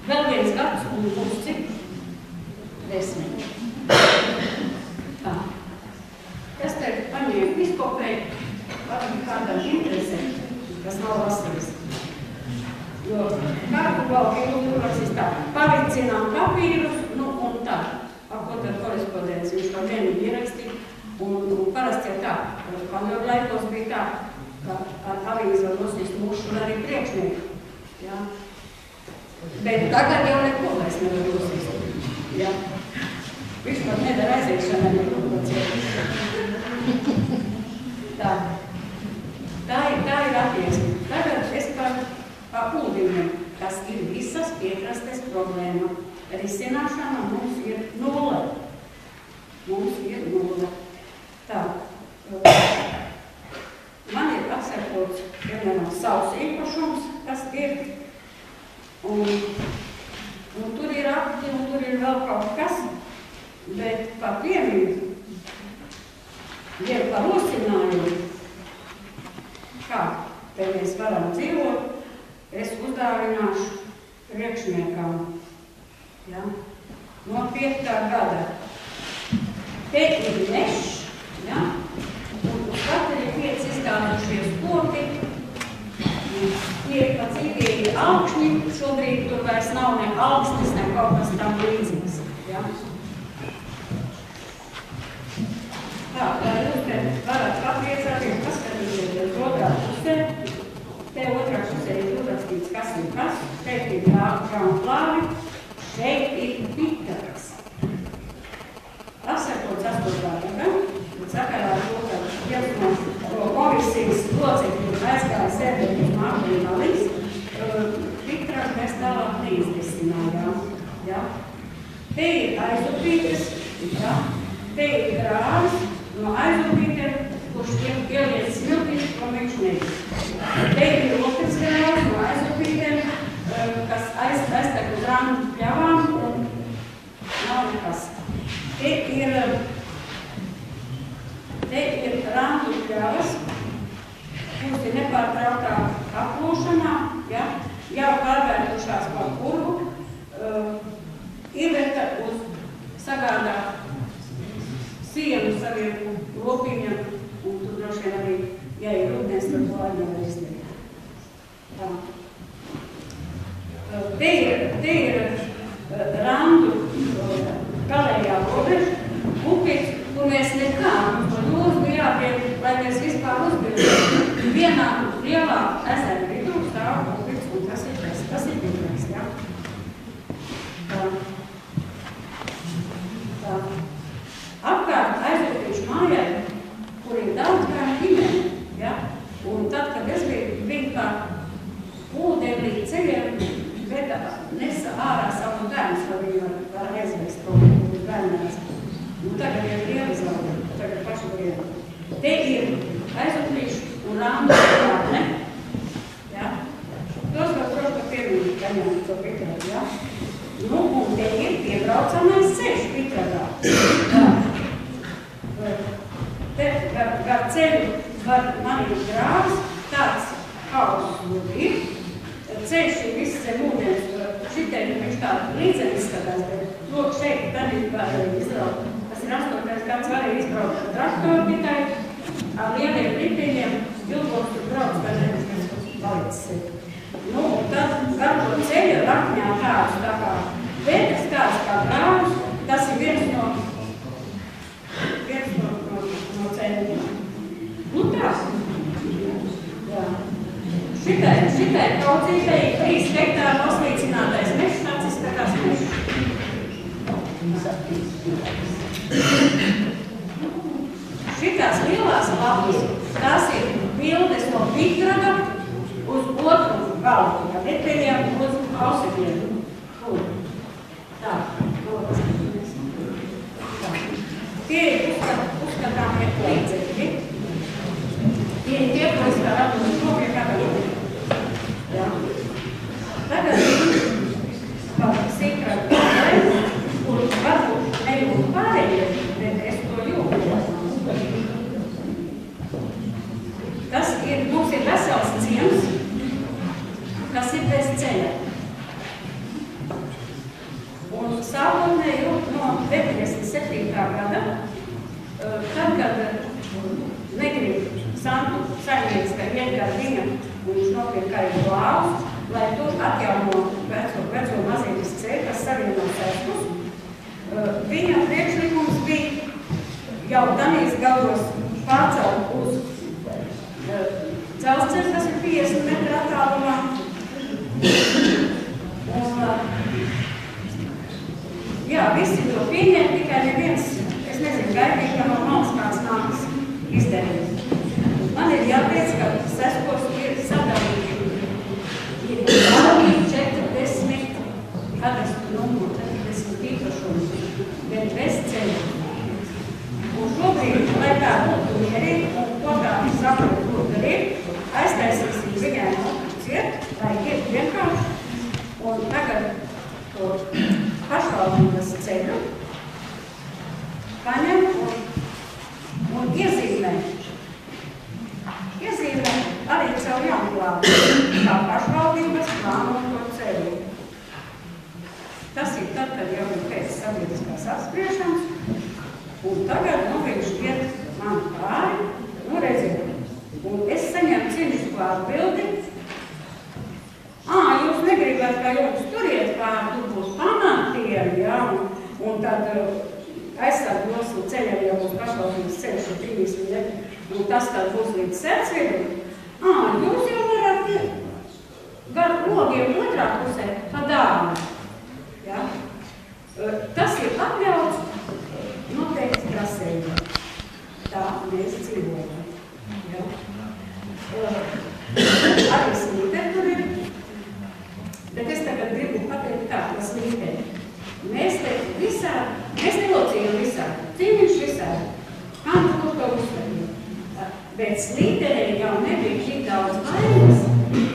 Vēl viens gads un būs cik? 10. Tā. Es te paņēmu izkopēju, varbūt kādam interesē, kas nav vasaras. Jo kādu valki uzrakstīs tā, pavicinām papīrus, nu un tā. Apkot ar korespondenci, viņš kā vienu ierakstīt, un parasti ir tā, padomju laikos bija tā, ka ar avīzi var nosīst mušu un arī priekšnieku. Ja? Bet tagad jau neko vairs nevar nosīst. Ja? Viņš pat nedara aiziekšanai neko ciet. Tā ir attieksme. Tagad es par ūdeņiem, kas ir visas piekrastes problēma. Risināšana mums ir nulle. Tā. Man ir atsekots, piemēram, savs īpašums, kas ir. Un tur ir akti, un tur ir vēl kaut kas. Bet par piemību, ja par rosinājumu, kā te mēs varam dzīvot, es uzdāvināšu priekšniekām. Ja? No 5. gada. Te ir mešs, ja? Un uz katru ir 5 izgādušies koki, tie ir pa cītīgi augšņi, šobrīd tur vairs nav ne augsnes, ne kaut kas tam līdzīgs. Ja? Tā, jūs te varat papriecāties, paskatīties otrā pusē. Te otrā pusē ir uzrakstīts, kas ir kas. Šeit ir grāmatplāvi, šeit ir pitaks. Atsakots 8. gada, sakarā ar to, ka viens no komisijas locekļiem aizgāja sēdēt uz Mārtiņa Valīs, pitrak mēs tālāk neizrisinājām. Ja? Te ir aizupītes, ja? Te ir grāvis no aizupītiem, kurš ieliec smiltiņš, ko viņš nevis. Te ir otrs grāvis no aizupītiem, kas aiztek uz randu pļavām un nav nekas. Te ir randu pļavas, kuras ir nepārtrauktā aplūšanā, ja? Jau pārvērtušās par kurvu, ievieta uz sagādā sienu saviem lopiņiem, un tur droši vien arī, ja ir rudens, tad to arī nevar izdarīt. Tā. Te ir randu galējā robeža, upīts, kur mēs nekā, mums par jūsu bija jāpien, lai mēs vispār uzbildām. Vienā lielā ezera vidū stāv upīts, un tas ir pirmais, ja? Tā. Apkārt aizupīšu mājai, kur ir daudz bērnu ģimeni, ja? Un tad, kad es biju kā ūdenī ceļiem, bet nesa ārā savu bērnus, lai viņi var aizvest kaut kur bērnās. Un tagad ir liela zaudē, tagad pašu liela. Te ir aizupīšu un randu plāne, ja? Tos var troška piemīt, kaņām to pitrāt, ja? Nu, un te ir piebraucamais ceļš pitrādā. Te gar ceļu man ir grāvs, tāds hauss ir. Ceļš ir viss zem ūdens, šitai viņš tādu līdzeni izskatās, bet lūk šeit tad ir varēja izbraukt. Tas ir 8. gads varēja izbraukt ar traktoru tikai, ar lieliem riteņiem, ilgos tur brauc, tad nevis palicis. Nu, un tad gar to ceļu rakņā tādus tā kā vētras, tāds kā grāvs, tas ir viens no ceļiem. Nu tās. Jā. Šitai kaucītai 3 hektāru noslīcinātais mešs, tāds izskatās mešs. Šitās lielās lapas, tās ir bildes no Pitraga uz otru galu, ja detaļām uz ausekļiem. Tā, tie ir uzskatāmie līdzekļi. Tie ir tie, mums ir vesels ciems, kas ir bez ceļa. Un sākotnēji jau no 97. gada, tad, kad negrib Santu saimnieks, ka iegāja viņa un viņš nopirka arī glāvus, lai tur atjauno veco mazītes ceļu, kas savieno sestus. Viņa priekšlikums bija jau Danijas galos pārcelt uz dzelzceļu, kas ir 50 metru attālumā. Jā, visi to pieņem, tikai neviens, es nezinu, gaidīt, ka no malas kāds nāks izdarīt. Man ir jāteic, ka seskos ir sadalīti. Ir 40 kadastu numuru, 40 īpašumus, bet bez ceļa. Un šobrīd, lai tā būtu mierīgi, un ko tā saprot, kur darīt, aiztaisīsim viņai ciet, lai ir vienkārši. Un tagad to pašvaldības ceļu paņem un iezīmē. Iezīmē arī caur jaunklābu, kā pašvaldības plānoto ceļu. Tas ir tad, kad jau ir pēc sabiedriskās apspriešanas, un tagad viņš iet man pāri, redziet, un es saņemu cīnisku atbildi. Jūs negribat, ka jums turiet pāri, tur būs pamatiem, jā, un tad aizsargos un ceļam jau būs pašvaldības ceļš un 30 metri. Un tas, kad būs līdz Sērcviļam, jūs jau varat gar logiem otrā pusē pa dāmu. Ja? Tas ir atļauts noteikti prasējumā. Tā mēs dzīvojam. Ja? Arī slīderi tur ir. Bet es tagad gribu pateikt kā, ka slīderi. Mēs te visādi, mēs nelocījam visādi, cīniši visādi. Kā tur to uzskatīt? Bet slīderē jau nebija tik daudz vainas,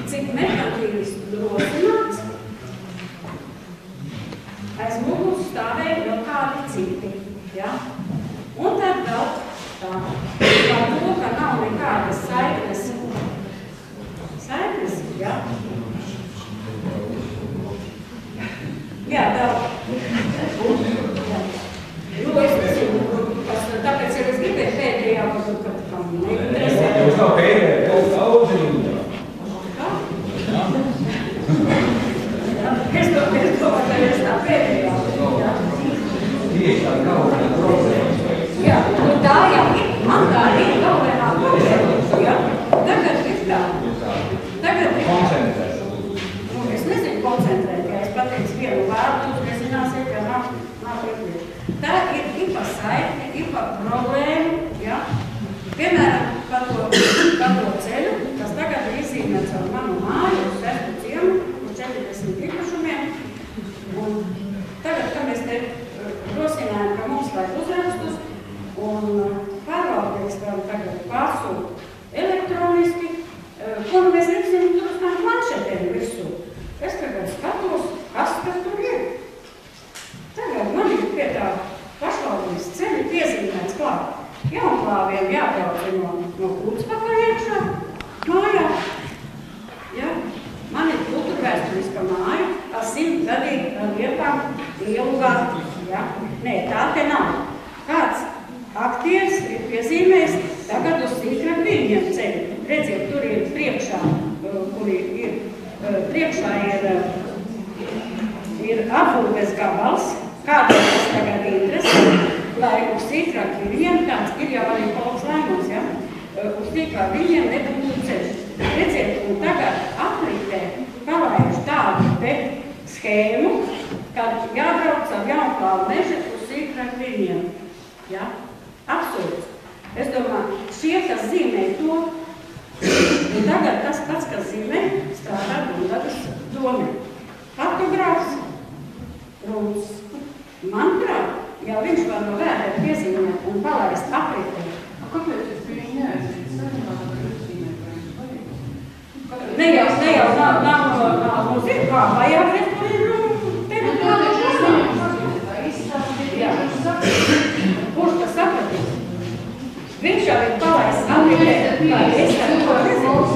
cik merkantīlistu drosināts. Aiz muguras stāvēja vēl kādi citi. Ja? Un tad vēl tā, par to, ka nav nekādas saiknes. Saiknes, ja? Jā, vēl. Es nezinu, tāpēc, ja es gribēju pēdējā, kad kam neinteresē. Jūs nav pēdējā, kaut daudzināt. Kā? Es domāju, ka es tā pēdējā. Tieši tā galvenā problēma. Jā, un tā jau ir, man tā ir galvenā problēma. Tagad ir tā. Tagad ir tā. Koncentrēt. Es nezinu koncentrēt, ja es pateicu vienu vārdu, jūs nezināsiet, ka nav iepriekš. Tā ir pa saikni, ir pa problēmu, ja? Piemēram, par to ceļu, kas tagad ir izzīmēts ar manu māju, uz Sestu ciemu, uz 40 īpašumiem. Un tagad, kad mēs te rosinājam, ka mums vajag uzrakstus, un pārvaldnieks vēl tagad pārsūt elektroniski, ko mēs redzam tur uz tām planšetēm virsū. Es tagad skatos, kas tur ir. Tagad man ir pie tā pašvaldības ceļa piezīmēts klāt. Jaunklāviem jābrauc no Kūtspaka iekšā mājā. Ja? Man ir kultūrvēsturiska māja ar 100 gadīgu lietām lielu gadu. Ja? Nē, tā te nav. Kāds aktieris ir piezīmējis tagad uz Sīkra Viļņiem ceļu. Redziet, tur ir priekšā, kur ir priekšā ir apbūves gabals. Kādēļ tas tagad interesē, lai uz Sīkra Viļņiem, tāds ir jau arī Polks Laimons, ja? Uz Sīkra Viļņiem nebūtu ceļš. Redziet, un tagad apritē palaiduši tādu te schēmu, kad jābrauc ar Jaunklāvu mežu uz Sīkra Viļņiem. Ja? Absurds. Es domāju, šie, kas zīmē to, un tagad tas pats, kas zīmē, strādā Dundagas domē. Kartogrāfs, Rūns. Manuprāt, jau viņš var no vērtēt piezīmēt un palaist apritē. Kāpēc es biju neaizīt? Ne jau nav mums ir kā vajag, bet tur ir Kurš tas sapratīs? Viņš jau ir palaists apritē, kā es tagad to nezinu.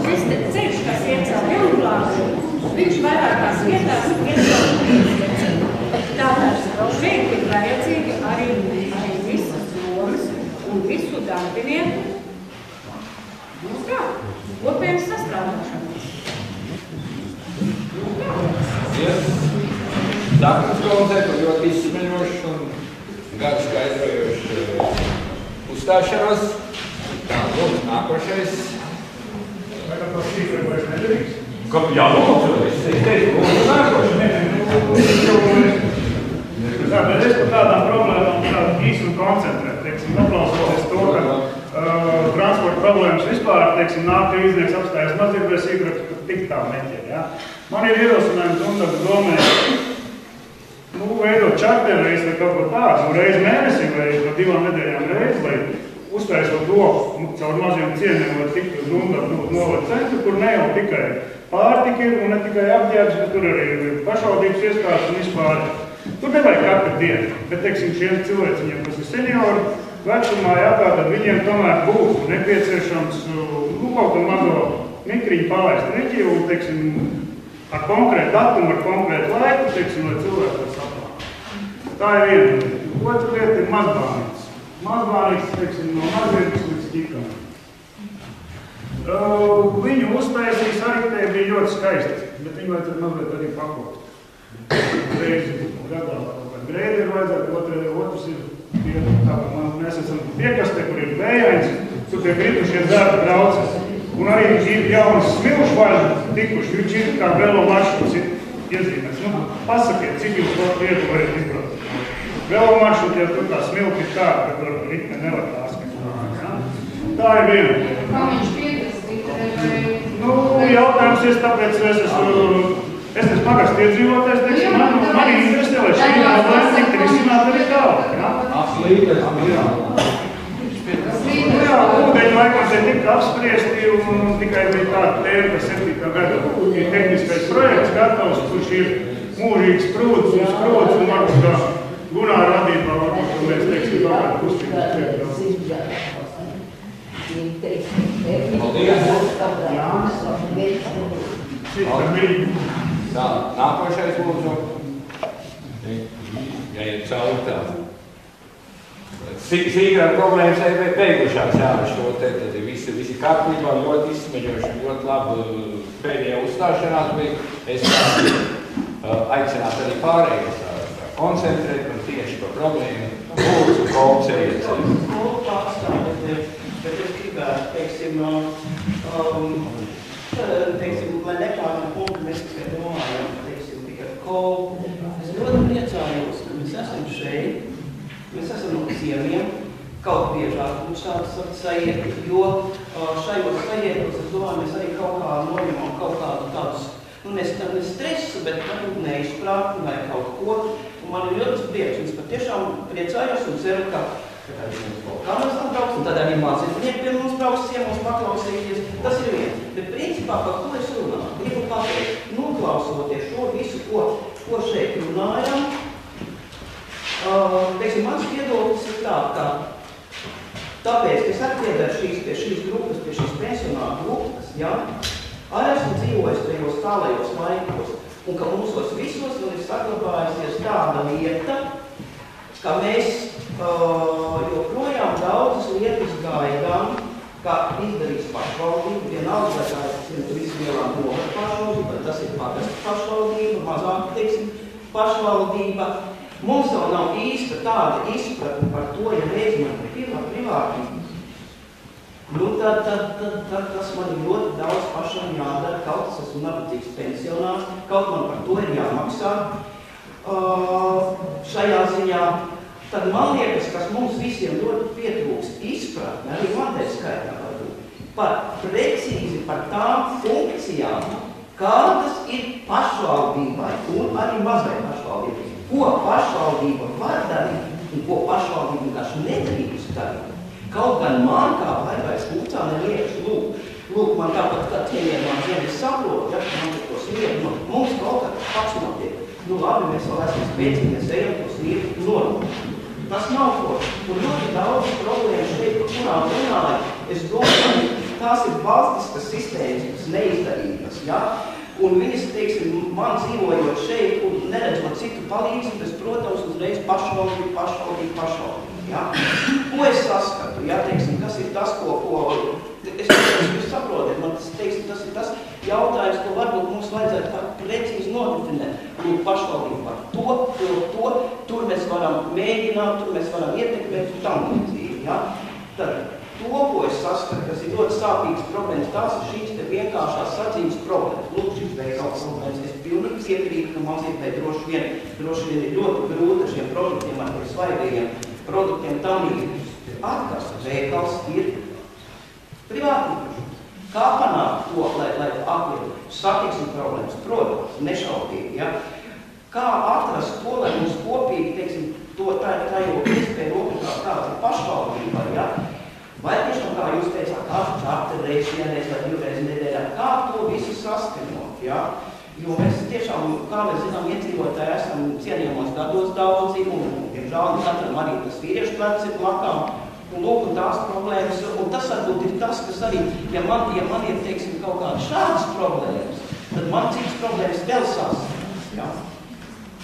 šis ceļš, kas iet caur Jaunblāzi, viņš vairākās vietās iet. Tātad šeit ir vajadzīgi arī visas lomas un visu darbinieku kopienas sastrādāšana. Dārgums Koldzē par ļoti izsmeļošu un gadu skaidrojošu uzstāšanos. Tā, lūdzu, nākošais. Vai kā tas tīkli vairs nedarīgs? Jā, lūdzu, es teicu, lūdzu, nākošais. Jā, bet es par tādām problēmām tādu īsti un koncentrēt, teiksim, aplausoties to, ka transporta problēmas vispār, teiksim, nāk krīznieks apstājas mazdzirdēs īkrakstu, ka tik tā neķer, jā. Man ir ierosinājums un tad domē, veidot čarterreiz vai kaut ko tādu, reizi mēnesī vai 2 nedēļām reizi, lai uztaisot to caur maziem ciemiem, lai tiktu uz Dundavu novada centru, kur ne jau tikai pārtika ir un ne tikai apģērbs, bet tur arī ir pašvaldības iestādes un vispār. Tur nevajag katru dienu, bet, teiksim, šiem cilvēciņiem, kas ir seniori vecumā, tātad viņiem tomēr būtu nepieciešams kaut ko mazo mikriņu palaist riķi un, teiksim, ar konkrētu datumu, ar konkrētu laiku, teiksim, lai cilvēki to saprāt. Tā ir viena lieta. Otra lieta ir mazbānītes. Mazbānītes, teiksim, no mazvietas līdz ķikam. Viņu uztaisīs arī te bija ļoti skaisti, bet viņu vajadzētu mazliet arī pakot. Reizi gadā kaut kāda greida ir vajadzētu, otrs ir tā, ka mēs esam piekastē, kur ir vējains, tur tiek kritušie zērta brauces. Un arī ir jaunas smilšu vaļas tikuši, viņš ir kā velo maršruts iezīmēts. Pasakiet, cik jūs to vietu varat izbraukt. Velo maršruts jau tur kā smilki ir tāda, ka tur ritme nevar tās. Tā ir viena. Kā viņš piekristīt? Jautājums ir tāpēc, es esmu pagastu iedzīvotājs, teiksim, mani interesē, lai šī problēma tiktu risināta arī tālāk. Ūdeņu laikam te tika apspriesti un tikai bija tāda tēma, ka 7. gada ir tehniskais projekts gatavs, kurš ir mūžīgs prūds un varbūt kā Gunāra radībā, varbūt, un mēs teiksim kaut kādu kustību priekšā. Tā, nākošais lūdzu. Ja ir cauri tā. Sīkām problēmas ir beigušās, jā, šo te, tad visi kārtībā ļoti izsmeļoši, ļoti labi pēdējā uzstāšanās bija. Es aicinātu arī pārējos koncentrēt un tieši par problēmu. Lūdzu, Kolce iecēju. Bet es gribētu, teiksim, lai nepārnāk punktu, mēs tikai domājam, teiksim, tikai kolu. Es ļoti priecājos, ka mēs esam šeit. Mēs esam no ciemiem, kaut biežāk mums tādas sajieti, jo šajos sajietos, es domāju, mēs arī kaut kā noņemam kaut kādu tādus, ne stresu, bet neizprātni vai kaut ko. Un man ir ļoti prieks, un es patiešām priecājos un ceru, ka arī mums Balkānos atbrauks, un tad arī mācībnieki pie mums brauks ciemos paklausīties. Tas ir viens. Bet principā, par ko es runāju, gribu pateikt, noklausoties šo visu, ko šeit runājam, teiksim, mans viedoklis ir tā, ka tāpēc, ka es atpiedaru pie šīs grupas, pie šīs pensionāru grupas, ja, arī esmu dzīvojis tajos tālajos laikos, un ka mūsos visos vēl ir saglabājusies tāda lieta, ka mēs joprojām daudzas lietas gaidām, kā izdarīs pašvaldība, vienalga, vai tā ir vislielā novada pašvaldība, vai tas ir pagastu pašvaldība, mazāk, teiksim, pašvaldība. Mums vēl nav īsta tāda izpratne par to, ja rēķinām privātību. Tad tas man ir ļoti daudz pašam jādara, kaut es esmu nabadzīgs pensionārs, kaut man par to ir jāmaksā šajā ziņā. Tad man liekas, kas mums visiem ļoti pietrūkst izpratne, arī man te skaitā par precīzi par tām funkcijām, kādas ir pašvaldībai un arī mazai pašvaldībai. Ko pašvaldība var darīt un ko pašvaldība vienkārši nedrīkst darīt. Kaut gan man kā vairāk skūcā neliekas, lūk, man tāpat kā ķēnienām zemi saprot, ja, man ir tos lietu, mums kaut kā pats notiek. Labi, mēs vēl esam spēcīgi, mēs ejam tos lietu norunāt. Tas nav ko. Un ļoti daudz problēmu šeit, par kurām runāju, es domāju, tās ir valstiskas sistēmas neizdarības, ja? Un viņas, teiksim, man dzīvojot šeit un neredzot citu palīdzību, es, protams, uzreiz pašvaldību, ja? Ko es saskatu, ja, teiksim, kas ir tas, es saprotu, man teiksim, tas ir tas jautājums, ko varbūt mums vajadzētu kā precīzi nodefinēt. Lūk, pašvaldību par to, tur mēs varam mēģināt, tur mēs varam ietekmēt un tam līdzīgi, ja? Tad to, ko es saskatu, kas ir ļoti sāpīgas problēmas, tās ir šīs te vienkāršās sacīmes problēmas. Lūk, šis veikals problēmas. Es pilnīgi piekrītu, ka mācībai droši vien ir ļoti grūti ar šiem produktiem, ar tiem svaigajiem produktiem tam līdzīgi. Atkas veikals ir privātīgi. Kā panākt to, lai atliek satiksmi problēmas? Protams, nešaubīgi, ja? Kā atrast to, lai mums kopīgi, teiksim, tā jau iespēja rokļu kāds ir pašvaldībā, ja? Vai tiešām, kā jūs teicāt, kāds čārterreiz, vienreiz vai divreiz nedēļā, kā to visu saskaņot, ja? Jo mēs tiešām, kā mēs zinām, iedzīvotāji esam cienījamos gados daudzi, un, diemžēl, katram arī tas vīriešu plecs ir blakām, un lūk, un tās problēmas, un tas varbūt ir tas, kas arī, ja man ir, teiksim, kaut kādas šādas problēmas, tad man citas problēmas vēl sasniedz, ja?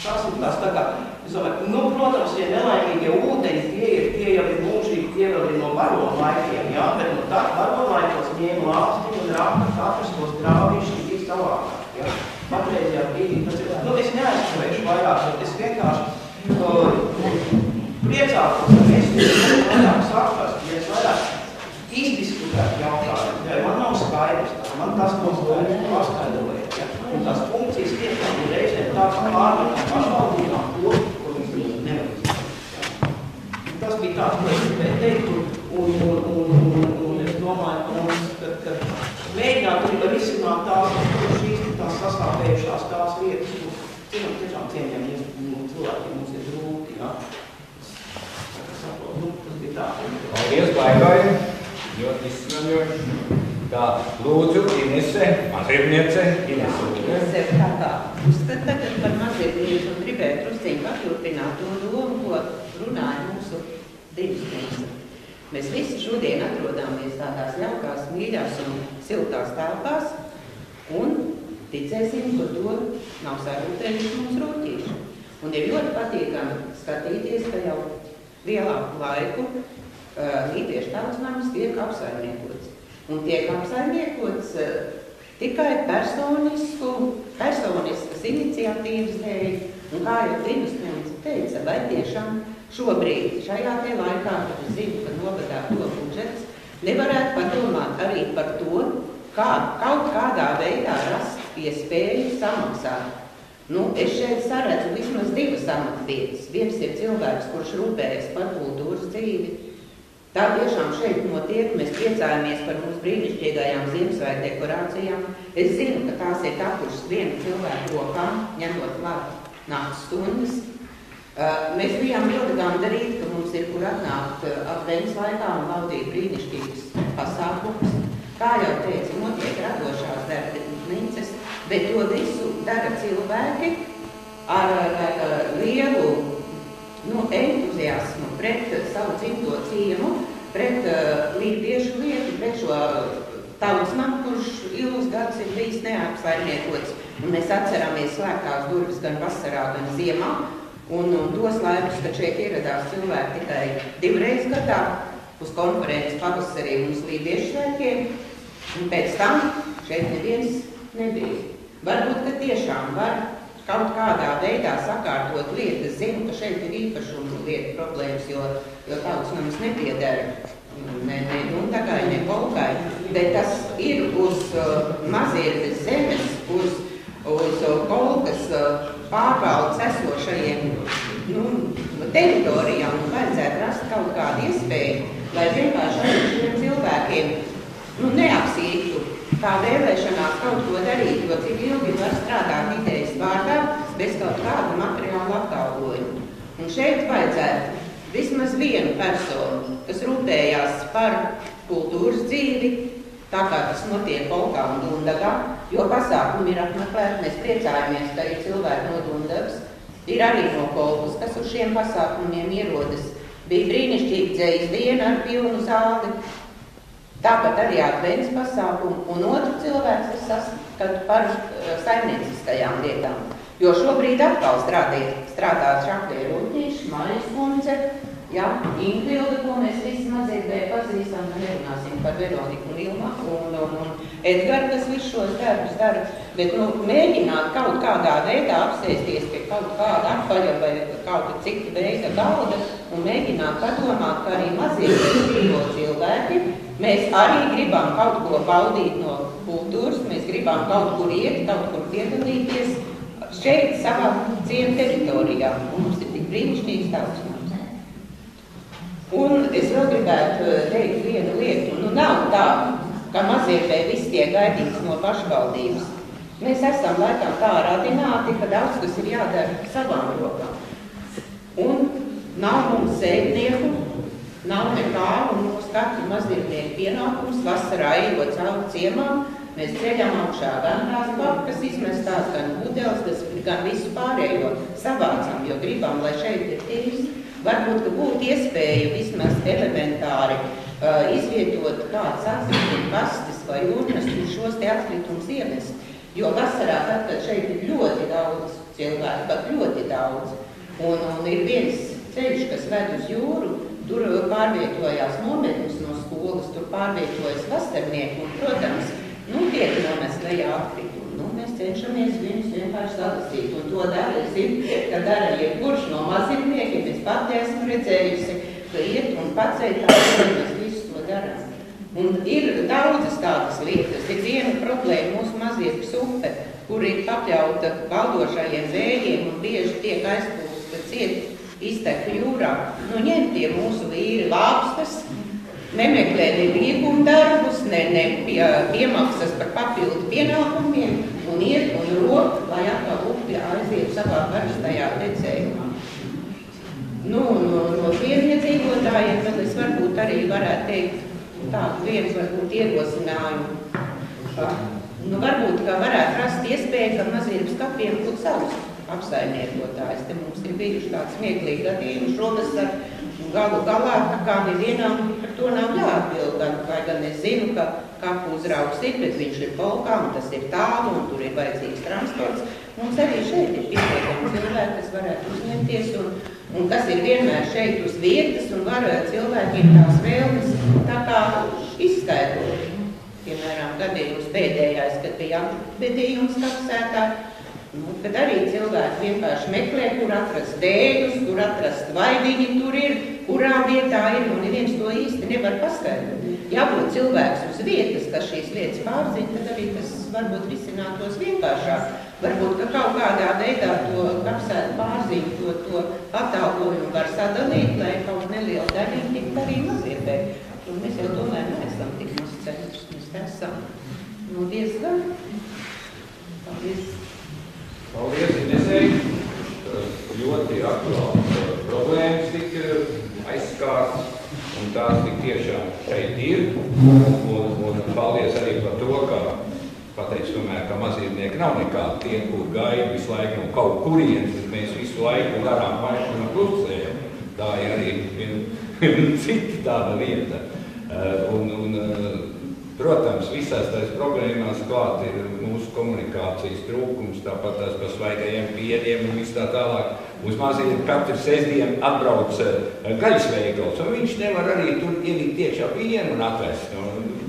Tas ir tas, tā kā, es domāju, nu, protams, ja nelaimīgie ūdeņi, tie jau ir mūžīgi, tie vēl ir no barona laikiem, jā, bet no tā barona laikos ņēma lāpsti un rāka katrs tos grāvīši tik savādāk, jā. Patreizajā brīdī, tas ir, nu, es neaizskavēšu vairāk, bet es vienkārši priecātos, ka mēs vairāk saprast, ja es vairāk izdiskutētu jautājumu, ja man nav skaidrs, man tas nav skaidrs, paskaidrojot, ja. Un tās funkcijas tiešām ir reizēm tā kā pārmetām pašvaldībām to, ko viņi nevar izdarīt. Tas bija tāds, ko es gribēju teikt, un es domāju, ka mēģināt arī var izsināt tās sastāvējušās tās lietas, ko tiešām cienījam cilvēkiem mums ir grūti, ja. Tas bija tā. Paldies, Baigai, ļoti izsmeļoši. Tā, lūdzu, Inese, mazirniece, Inese. Es sev tā kā uzskatu tagad par mazirnieci un gribētu drusciņu paturpināt to domu, ko runāja mūsu dirigents. Mēs visi šodien atrodāmies tādās jaukās, mīļās un siltās telpās un ticēsim, ka to nav sarūtējuši mums rūķīši. Un ir ļoti patīkami skatīties, ka jau lielāku laiku Lītiešu tautsnams tiek apsaimniekots. Un tiek apsaimniekots tikai personiskas iniciatīvas dēļ. Un kā jau Dienas teica, vai tiešām šobrīd, šajā te laikā, kad es zinu, ka novadā to budžets, nevarētu padomāt arī par to, kā kaut kādā veidā rast iespēju samaksāt. Nu, es šeit saredzu vismaz divas amatvietas. Viens ir cilvēks, kurš rūpējas par kultūras dzīvi. Tā tiešām šeit notiek, mēs priecājamies par mūsu brīnišķīgajām Ziemassvētku dekorācijām. Es zinu, ka tās ir tapušas viena cilvēku rokām, ņemot klāt nakts stundas. Mēs bijām ļoti gandarīti, ka mums ir kur atnākt advents laikā un baudīt brīnišķīgas pasākumus. Kā jau teicu, notiek radošās darbnīcas, bet to visu dara cilvēki ar lielu entuziasmu pret savu dzimto ciemu, pret lītiešu lietu, pret šo tautsnamu, kurš ilgus gadus ir bijis neapsaimniekots. Un mēs atceramies slēgtās durvis gan vasarā, gan ziemā. Un tos laikus, kad šeit ieradās cilvēki tikai 2 reizes gadā uz konferences pavasarī un uz lītiešu svētkiem. Un pēc tam šeit neviens nebija. Varbūt, ka tiešām var kaut kādā veidā sakārtot lietas. Zinu, ka šeit ir īpašuma lietu problēmas, jo tautsnams nepiedara ne Dundagai, ne Kolkai, bet tas ir uz Mazietes zemes, uz Kolkas pārvaldes esošajiem teritorijām, un vajadzētu rast kaut kādu iespēju, lai vienkārši arī šiem cilvēkiem neapsīktu tā vēlēšanās kaut ko darīt, jo cik ilgi var strādāt idejas vārdā bez kaut kāda materiāla atalgojuma. Un šeit vajadzētu vismaz vienu personu, kas rūpējās par kultūras dzīvi, tā kā tas notiek Kolkā un Dundagā, jo pasākumi ir apmeklēti, mēs priecājamies, ka arī cilvēki no Dundagas, ir arī no Kolkas, kas uz šiem pasākumiem ierodas. Bija brīnišķīgi dzejas diena ar pilnu zāli. Tāpat arī advents pasākumu, un otru cilvēku es saskatu par saimnieciskajām lietām. Jo šobrīd atkal strādā Čaklie Rūtņīši, Marijas kundze, Ingvilda, ko mēs visi mazliet pazīstam, nerunāsim par Veroniku un Ilma un Edgaru, kas visu šos darbus dara, bet mēģināt kaut kādā veidā apsēsties pie kaut kāda apaļa vai kāda cita veida galda un mēģināt padomāt, ka arī mazie dzīvo cilvēki, mēs arī gribam kaut ko baudīt no kultūras, mēs gribam kaut kur iet, kaut kur piedalīties šeit savā ciemu teritorijā, un mums ir tik brīnišķīgs tautsmājs. Un es vēl gribētu teikt vienu lietu, nav tā, ka Maziepē viss tiek gaidīts no pašvaldības. Mēs esam laikam tā radināti, ka daudz kas ir jādara savām rokām. Un nav mums sēdnieku, nav nekā, un mums katru Maziepnieku pienākums vasarā ejot cauri ciemām, mēs ceļam augšā gan tās pakas izmestās, gan pudeles, gan visu pārējo savācam, jo gribam, lai šeit ir tīrs. Varbūt, ka būtu iespēja vismaz elementāri izvietot kādas atkritumu kastes vai urnas un šos te atkritumus iemest. Jo vasarā, tad, kad šeit ir ļoti daudz cilvēku, pat ļoti daudz, un ir viens ceļš, kas ved uz jūru, tur pārvietojās nometnes no skolas, tur pārvietojas vasarnieki, un, protams, tiek nomest lejā atkritumu. Mēs cenšamies viņus vienkārši salasīt, un to darīsim, ka dara jebkurš no mazimniekiem. Es pati esmu redzējusi, ka iet un paceļ tādu, mēs visu to darām. Un ir daudzas tādas lietas. Ir viena problēma mūsu Maziepes upe, kur ir pakļauta valdošajiem vējiem un bieži tiek aizpūsta ciet izteku jūrā. Ņem tie mūsu vīri lāpstas, nemeklē ne līgumdarbus, ne piemaksas par papildu pienākumiem un iet un rok, lai atkal upi aiziet savā karstajā tecējumā. No tiem iedzīvotājiem, tad es varbūt arī varētu teikt tādu viens varbūt ierosinājumu. Varbūt, ka varētu rast iespēju, ka Maziepes kapiem būtu savus apsaimniekotājs. Te mums ir bijuši tāds smieklīgi gadījumi šovasar, galu galā, kā nevienam par to nav jāatbild, gan es zinu, ka kapu uzraugs ir, bet viņš ir polkā, un tas ir tālu, un tur ir vajadzīgs transports. Mums arī šeit ir pietiekami cilvēki, kas varētu uzņemties, un kas ir vienmēr šeit uz vietas, un var cilvēkiem tās vēlmes tā kā izskaidrot. Piemēram, gadījums pēdējais, kad bija bedījums kapsētā, kad arī cilvēki vienkārši meklē, kur atrast dēļus, kur atrast vaidiņi tur ir, kurā vietā ir, un neviens to īsti nevar paskaidrot. Jābūt cilvēks uz vietas, kas šīs lietas pārzina, tad arī tas varbūt risinātos vienkāršāk. Varbūt, ka kaut kādā veidā to kapsētu pārziņu, to atalgojumu var sadalīt, lai kaut neliela daļiņa tikt arī Maziepē. Un mēs jau tomēr neesam tik maz centrs, mēs esam diezgan. Paldies! Paldies, Inesei! Ļoti aktuāls problēmas tika aizskārts, un tās tik tiešām šeit ir. Un paldies arī par to, ka pateicu tomēr, ka mazīmnieki nav nekādi tie, kur gaida visu laiku no kaut kurienes, bet mēs visu laiku darām paši no klusējam. Tā ir arī viena cita tāda lieta. Protams, visās tās problēmās klāt ir mūsu komunikācijas trūkums, tāpat tās par svaigajiem piediem un viss tā tālāk. Uz maziem katru sestdienu atbrauc gaļas veikals, un viņš nevar arī tur ielikt iekšā pienu un atvest.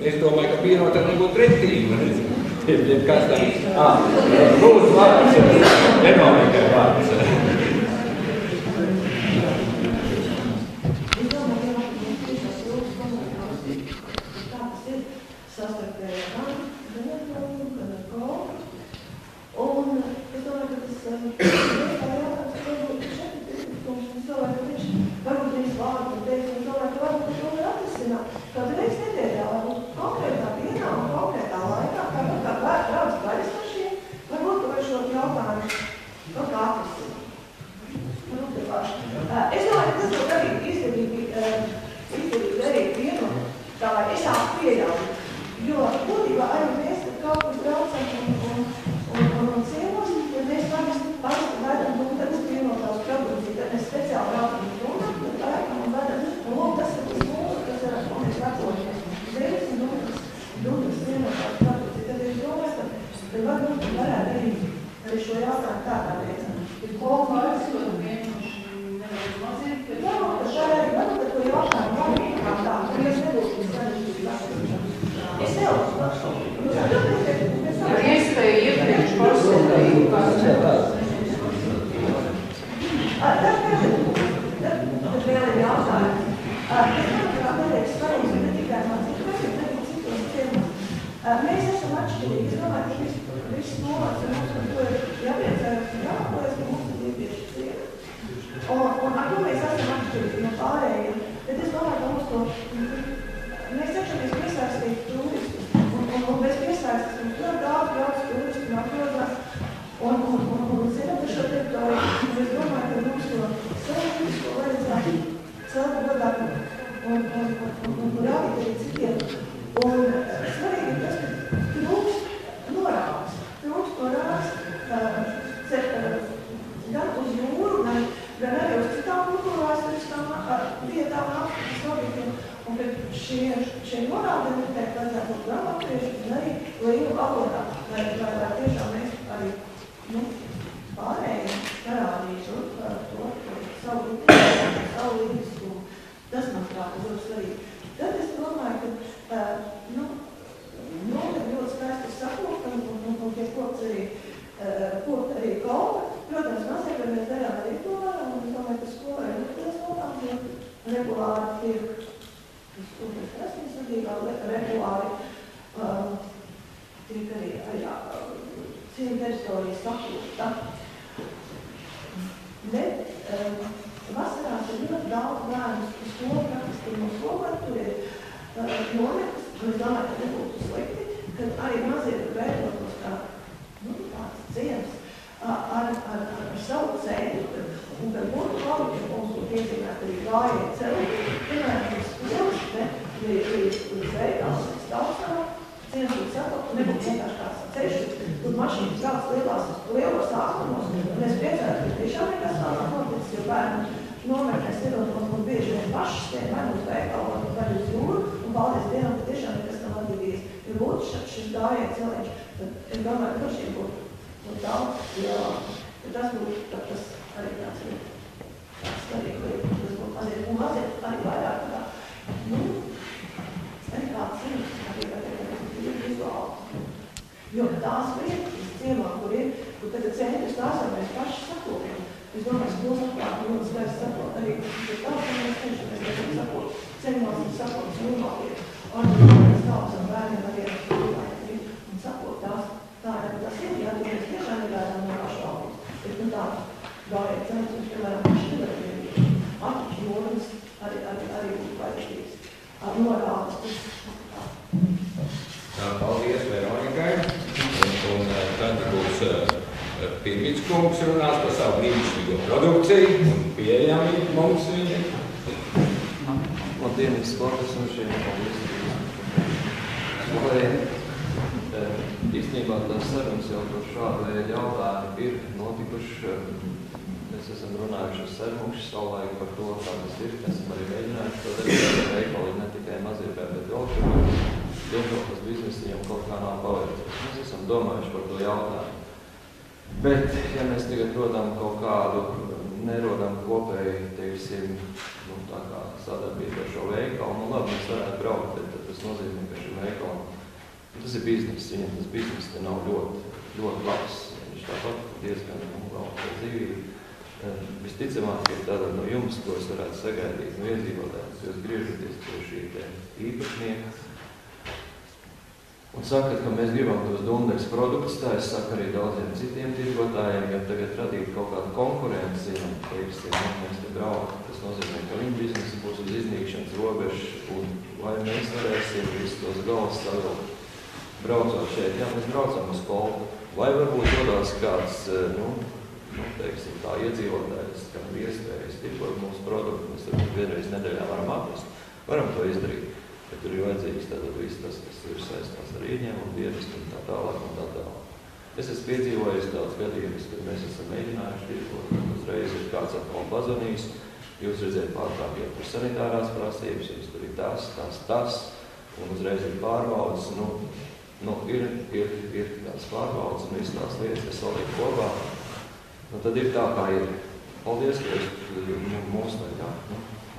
Es domāju, ka pienotā nebūtu pretīgi. Kas tā? Lūdzu vārds, Veronikai vārds. Tāpēc svarīgi ne tikai man citos, bet arī citos ciemos. Mēs esam atšķirīgi. Es domāju, ka viss novads un mums par to ir jāpriecājas un jāpakojas, ka mums ir tieši ciemi. Un ar to mēs esam atšķirīgi no pārējiem. Bet es domāju, ka mums to, mēs cenšamies piesaistīt turistus. Un bez piesaistas mums ļoti daudz turistu un atrodās. Un zinām par šo teritoriju. Un es domāju, ka mums to savu vajadzētu celt godāk un rādīt arī citiem. Un svarīgi ir tas, ka trūkst norādes. Trūkst norādes gan uz jūru, gan arī uz citām kultūrvēsturiskām vietām un apskates objektiem. Un ka šie norādi noteikti vajadzētu būt gan latviešu, gan arī līgu valodā, lai tiešām mēs arī pārējiem parādītu to savu līdzību. Tas man prāt ir ļoti svarīgi. Tad es domāju, ka notiek ļoti skaisti sakot, un tie kopt arī kalpa. Protams, mazliet, ka mēs darām arī to varam, un es domāju, ka skolai ļoti notām, jo regulāri tiek, regulāri tiek arī cienu teritorijas saklūta. Bet vasarās ir ļoti daudz bērnu skolu, praktiski no skolā, tur ir nometas, un es domāju, ka nebūtu slikti, kad arī maziet veidotos tāds ciems ar savu ceļu, un kad būtu labi, ka mums būtu iezīmēt arī gājēji ceļi, piemēram, uz skolas, līdz veikals, līdz tausām, ciems būtu sakot, nebūtu vienkārši kāds ceļš, kur mašīnas kāds lielos ātrumos, un es priecāju, ka tiešām nekas tālāk noticis, jo bērni nometnēs ir un bieži vien paši stien vai uz veikalu, vai uz jūru, un paldies Dievam, ka tiešām nekas nav atgadījis. Ja būtu šis gājēji celiņš, tad es domāju, ka šī būtu daudz lielāk. Tas būtu tas arī tāds svarīgi, tas būtu mazliet, un mazliet arī vairāk tā, arī kāds ir, arī vizuāli. Jo tās vietas, ciemā, kur tagad centrs tās ar mēs paši sakopjam. Es domāju, ka mūsu atklāt ļoti skaisti sakot arī, ka tā, ka mēs cenšamies sakot, ceļmās un sakot jūmāties. Un mēs tālsam bērniem arī ar cilvēki un sakot tās, tā ir, ja mēs tiešām nevēram no pašvaldības. Bet tā gājiet centrs, piemēram, paši atliņš jodas arī būtu vajadzīgs. Norādes. Paldies Veronikai. Un tad būs Pirmits kungs runās par savu brīnišķīgo produkciju un pieejamību mums viņa. Labdien, sportas un šiem skolējiem. Īstenībā tās sarunas jau par šādu veidu jautājumu ir notikuši. Mēs esam runājuši ar Sermuši savulaik par to, kā tas ir. Mēs esam arī mēģinājuši to darīt. Veikali ne tikai mazie, bet vēl šobrīd. Diemžēl tas biznes viņam kaut kā nav paveicies. Mēs esam domājuši par to jautājumu. Bet, ja mēs tagad rodam kaut kādu, nerodam kopēji, teiksim, tā kā sadarbību ar šo veikalu, labi, mēs varētu braukt, bet tas nozīmē, ka šim veikalam, tas ir biznes, viņam tas biznes te nav ļoti labs, viņš tāpat diezgan vēl dzīvīgi. Visticamāk, ir tāda no jums, ko es varētu sagaidīt no iedzīvotājiem, jūs griežaties pie šī īpašnieka. Un sakat, ka mēs gribam tos Dundegas produktus, tā es saku arī daudziem citiem tirgotājiem, ja tagad radīt kaut kādu konkurenci, teiksim, mēs te braukam, tas nozīmē, ka viņu biznesi būs uz iznīkšanas robežu, un vai mēs varēsim visus tos galvas savilkt, braucot šeit, jā, mēs braucam uz Kolku, vai varbūt dodās kāds, teiksim, tā iedzīvotājs, kā iespējas tirgot mūsu produktu, mēs varbūt vienreiz nedēļā varam atrast, varam to izdarīt. Bet tur ir vajadzīgs tātad viss tas, kas ir saistās ar ieņēmumu, dienestu un tā tālāk un tā tālāk. Es esmu piedzīvojis tāds gadījums, kad mēs esam mēģinājuši tirgot, un uzreiz ir kāds atkal pazvanījis, jūs redzēt pārkāpjot par sanitārās prasības, jums tur ir tas, un uzreiz ir pārbaudas, ir tās pārbaudas un visas tās lietas, kas saliek kopā, tad ir tā, kā ir. Paldies, ka jūs mūs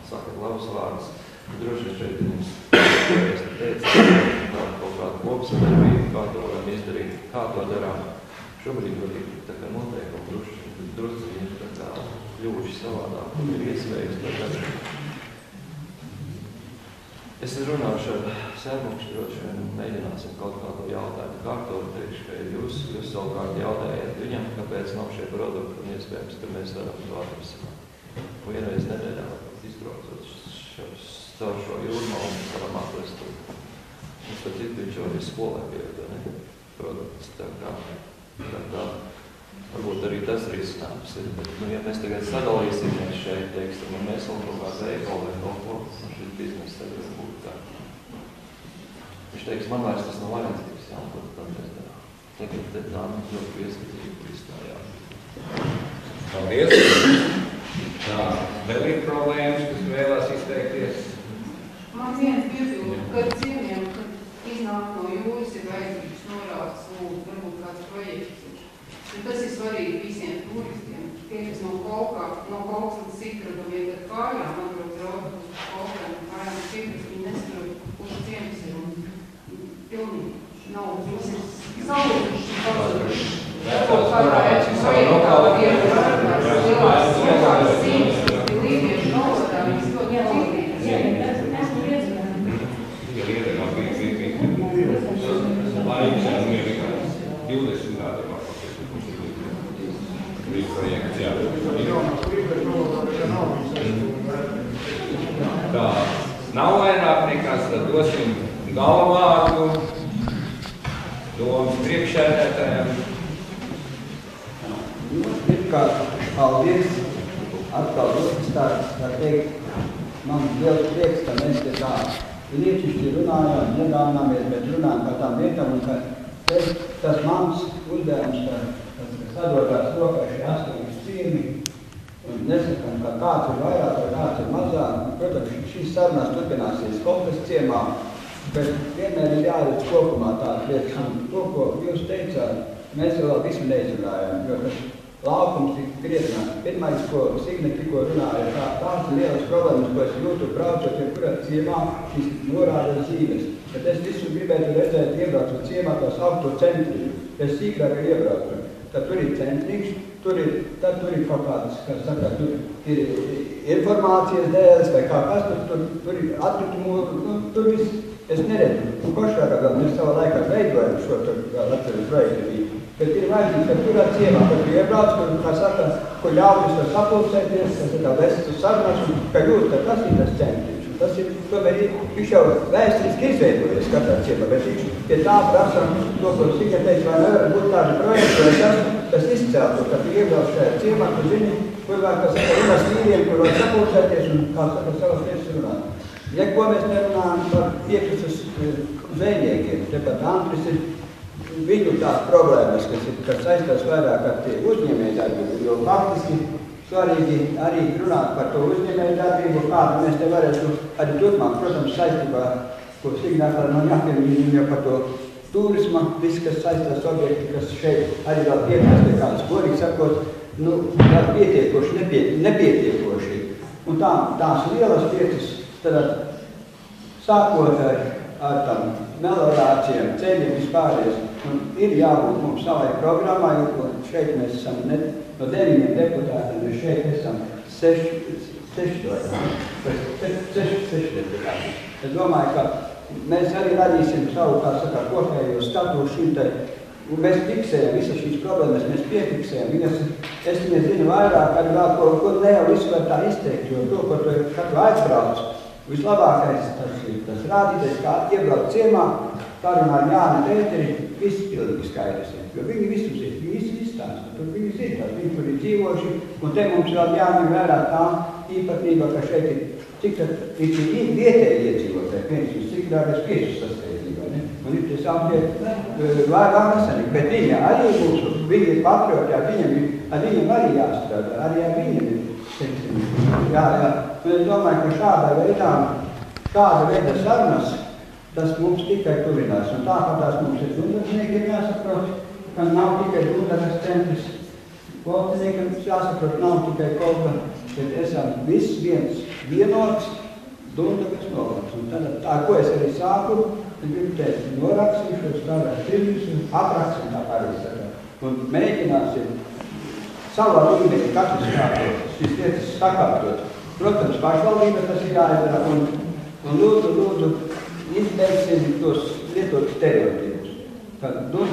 sakat labus vārdus. Droši vien šeit jums, ko es teicu, kaut kādu kopsadarbību, kā to varam izdarīt, kā to darām. Šobrīd var ir tā kā noteikumi drusciņi tā kā ļūši savādāk, un ir iespējas to darīt. Es runāšu ar Sērmukšu, droši vien mēģināsim kaut kādu jautājumu kārtot, teikšu, ka jūs savukārt jautājat viņam, kāpēc nav šie produkti, un iespējams, ka mēs varam to atrisināt. Vienreiz nedēļā izbraucot caur šo jūrmalu, mēs varam atrast. Un tad viņš jau arī skolē pievieto, ne? Produktus. Tā kā varbūt arī tas risinājums ir. Bet, ja mēs tagad sadalīsimies šeit, teiksim, un mēs vēl kaut kāds veikali vai kaut ko, un šis bizness tagad būtu tā. Viņš teiks, man vairs tas nav vajadzīgs, jā, un ko tad mēs darām. Tagad te tā mums ļoti pieskatība izstājā. Paldies! Tā, vēl ir problēmas, kas vēlās izteikties. Man viens piebildu, kad ciemiem, kad iznāk no jūras, ir vajadzīgs norādes lūdzu, varbūt kāds projekts. Un tas ir svarīgi visiem turistiem. Tie, kas no Kolkas līdz Sikradumiem, kad kājām atbrauc raudu uz Kolkām, kājām uz Sikradumiem, viņi nesaprot, kurš ciems ir un pilnīgi nav. Jūs ir salūduši, pazuduši. Varbūt kādā projektā lielākas cīņas, līdiešu novadā, viņas ļoti līdīgi. Laiks jau ir 20 gadiem bija projekts, jā. Tā, nav vairāk nekas, tad dosim galvādu domas priekšsēdētājiem. Pirmkārt, paldies. Atkal uzstāsts, var teikt, man liels prieks, ka mēs te tā liečišķi runājam, negānāmies, bet runājam par tām vietām, un ka tas mans uzdevums, ka sadotās rokā šie 8 ciemi, un nesakam, ka kāds ir vairāk vai kāds ir mazāk. Protams, šīs sarunas turpināsies Kolkas ciemā, bet vienmēr ir jāredz kopumā tādas lietas, un to, ko jūs teicāt, mēs vēl visu neizrunājam, jo tas laukums ir krietnās. Pirmais, ko Signe tikko runāja, tās ir lielas problēmas, ko es jūtu braucot, ja kurā ciemā šīs norādes zīmes. Bet es visu gribētu redzēt, iebraucot ciemā tās auto centriju. Es sīkāk iebraucu, tad tur ir centrīgs, tur ir kaut kādas, kas saka, tur ir informācijas dēļas vai kā kas, tur ir atkritumu, tur viss. Es neredzu, un košārā vēl mēs savā laikā veidojam šo atceru projektu. Bet ir vajadzīgi, ka turā ciemā, kad tu iebrauc, kur, kā saka, kur ļautis var sapulcēties, kas ir tā vestas uz sarunas, un ka jūs, ka tas ir tas centrs. Tas ir, tomēr viņš jau vēsturiski izveidojies katrā ciemā, bet viņš pie tā prasa to, ko Siga teica, vai nevar būt tādi projekti, vai tas izceltu, ka tu iebrauc šajā ciemā, tu zini, kur var, kā saka, runās vīriem, kur var sapulcēties un, kā saka, savas lietas runāt. Ja ko mēs nerunājam par piekrastes zvejniekiem, tepat Antris ir viņu tās problēmas, kas saistās vairāk ar tie uzņēmējdarbību, jo faktiski svarīgi arī runāt par to uzņēmējdarbību, kādu mēs te varētu arī turpmāk, protams, saistībā, ko Signākā man jāpiemīna jau par to turisma, viss, kas saistās objekti, kas šeit arī vēl piekrastē kāds godīgi sakot, nu, vēl pietiekoši, nepietiekoši. Un tās lielas lietas, tad sākot ar tām melorācijām, ceļiem vispārējais, un ir jābūt mums savai programmai, jo šeit mēs esam no 9 deputātiem, mēs šeit esam 6 deputāti. Es domāju, ka mēs arī radīsim savu, kā saka, kopējo skatu šim te, un mēs fiksējam visas šīs problēmas, mēs piefiksējam viņas, es nezinu vairāk, arī vēl ko Leo visu var tā izteikt, jo to, ko tu katru aizbrauc, vislabākais tas rādītais, kā iebraukt ciemā, parunā ar Jāni Pēteri, viss pilnīgi skaidrs ir, jo viņi visu zina, viņi visu izstāsta, tur viņi zina, viņi tur ir dzīvojuši, un te mums vēl jāņem vērā tā īpatnība, ka šeit ir, cik viņš ir vietēji iedzīvotāji, piemēram, cik dārgas piešas sasteidzībā, ne? Un ir tie sauktie vārsanīgi, bet viņi arī mūsu, viņi ir patrioti, ar viņiem arī jāstrādā, arī ar viņiem ir, jā. Un es domāju, ka šāda veida sarunas, tas mums tikai tuvinās. Un tāpatās mums ir Dundavniekiem jāsaprot, ka nav tikai Dundavas centrs. Koltiniekam jāsaprot, nav tikai Kolta, bet esam viss vienots Dundavas novads. Un tad tā, ko es arī sāku, es gribu teikt, norakstīšu, strādāt pirms un apraksim tā parīsaka. Un mēģināsim savā līmenī katrs strādāt, šīs lietas sakārtot. Protams, pašvaldība tas ir jāizdara un lūdzu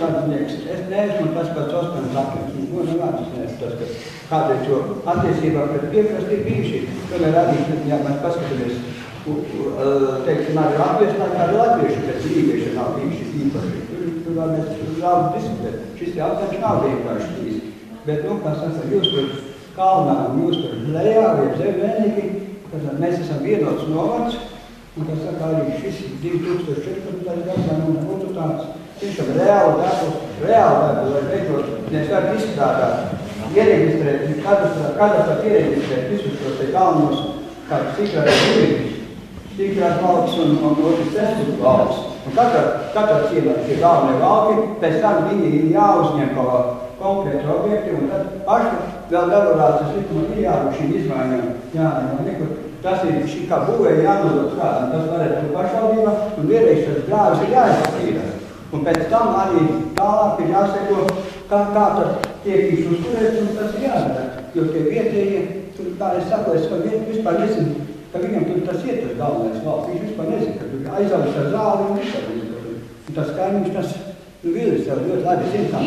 līdzvadnieks, es neesmu tas pats Oskars Lakens, un man vārds neesmu tas, ka kādreiz, jo attiecībā pret piekrasti ir bijuši, tomēr arī, ja mēs paskatāmies, teiksim, arī apviesnāk, arī latvieši pēc rīvieši nav bijuši īpaši. Tur vēl mēs labi diskutēt. Šis jautājums nav vienkārši bijis. Bet, nu, kā saka, jūs tur kalnā un jūs tur lejā, vai zemnieki, kad mēs esam vienots novads, un, kā saka, arī šis 2014. gadā mums būtu tāds tiešām reāli darbu, lai beidzot mēs varam izstrādāt, iereģistrēt, kadastrāt iereģistrēt visus šos te galvenos, kāds sīkrās valdes un otrs cestu valdes. Un katrā ciemā šie galvenie valki, pēc tam viņi ir jāuzņem kaut konkrēti objekti, un tad paši vēl datorācijas likuma ir jābūt šīm izmaiņām. Nekur. Tas ir šī kā būvēja jānodot kādam, tas varētu būt pašvaldībā, un vienreiz tas grāvis ir jāizskatīt. Un pēc tam arī tālāk ir jāseko, kā tad tiek uzturēts, un tas ir jādara. Jo tie vietējie, tur, kā es saku, es vispār nezinu, ka viņam tur tas ir tas galvenais valsts. Viņš vispār nezinu, ka tur aizaugs ar zāli un vispār nezinu. Un tas kaimiņš, tas Vilis jau ļoti labi zina,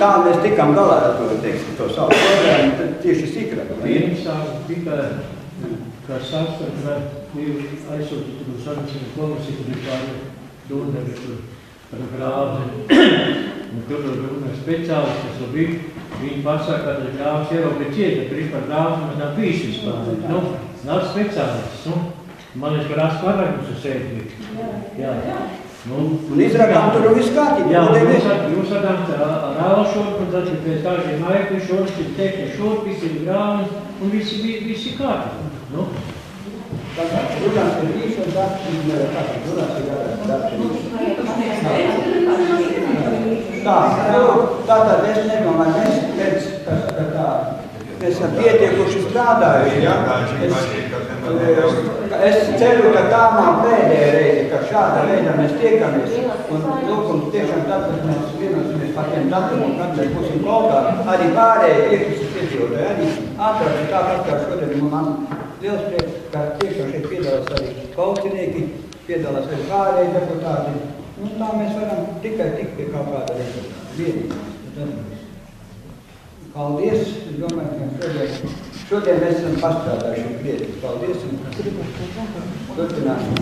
kā mēs tikām galā ar to, teiksim, to savu problēmu, tad tieši sīkrāk. Vienīsāk tikai, kā sāks, kad aizsūtīt tur sarakstīt komisiju, tur ir pāri Dundevi, tur par grāzi. Un tur speciālisti, kas tur bija, viņi pasaka, ka tas grāvs ierauga cieta, tur ir par grāzi, man nav bijis vispār. Nav speciālists, man ir grāzs paragus uz sēdīgi. Jā. Un izrādām tur viss kārtīgi. Jā, jūs sakām rāla šorp, un tad pēc kādiem maikli šorp, tekni šorp, visi ir grāvi, un visi kārtīgi. Rudāns ir bijis un darbs, un kārtīgi. Rudāns ir darbs. Tātad es nedomāju, mēs esam pietiekuši strādājuši. Es ceru, ka tā nav pēdējā reize, ka šādā veidā mēs tiekamies. Un tiešām tad, kad mēs vienosimies par tiem datumiem, kad mēs būsim kopā, arī pārējie iekļūst iedzīvotāji, arī ātrāk tāpat kā šodien man liels prieks, ka tiešām šeit piedalās arī kaucinieki, piedalās arī pārējie deputāti. Un tā mēs varam tikai tikt pie kaut kāda vienība. Paldies, es domāju, ka šodien mēs esam pastrādājuši prieki. Paldies un turpināsim.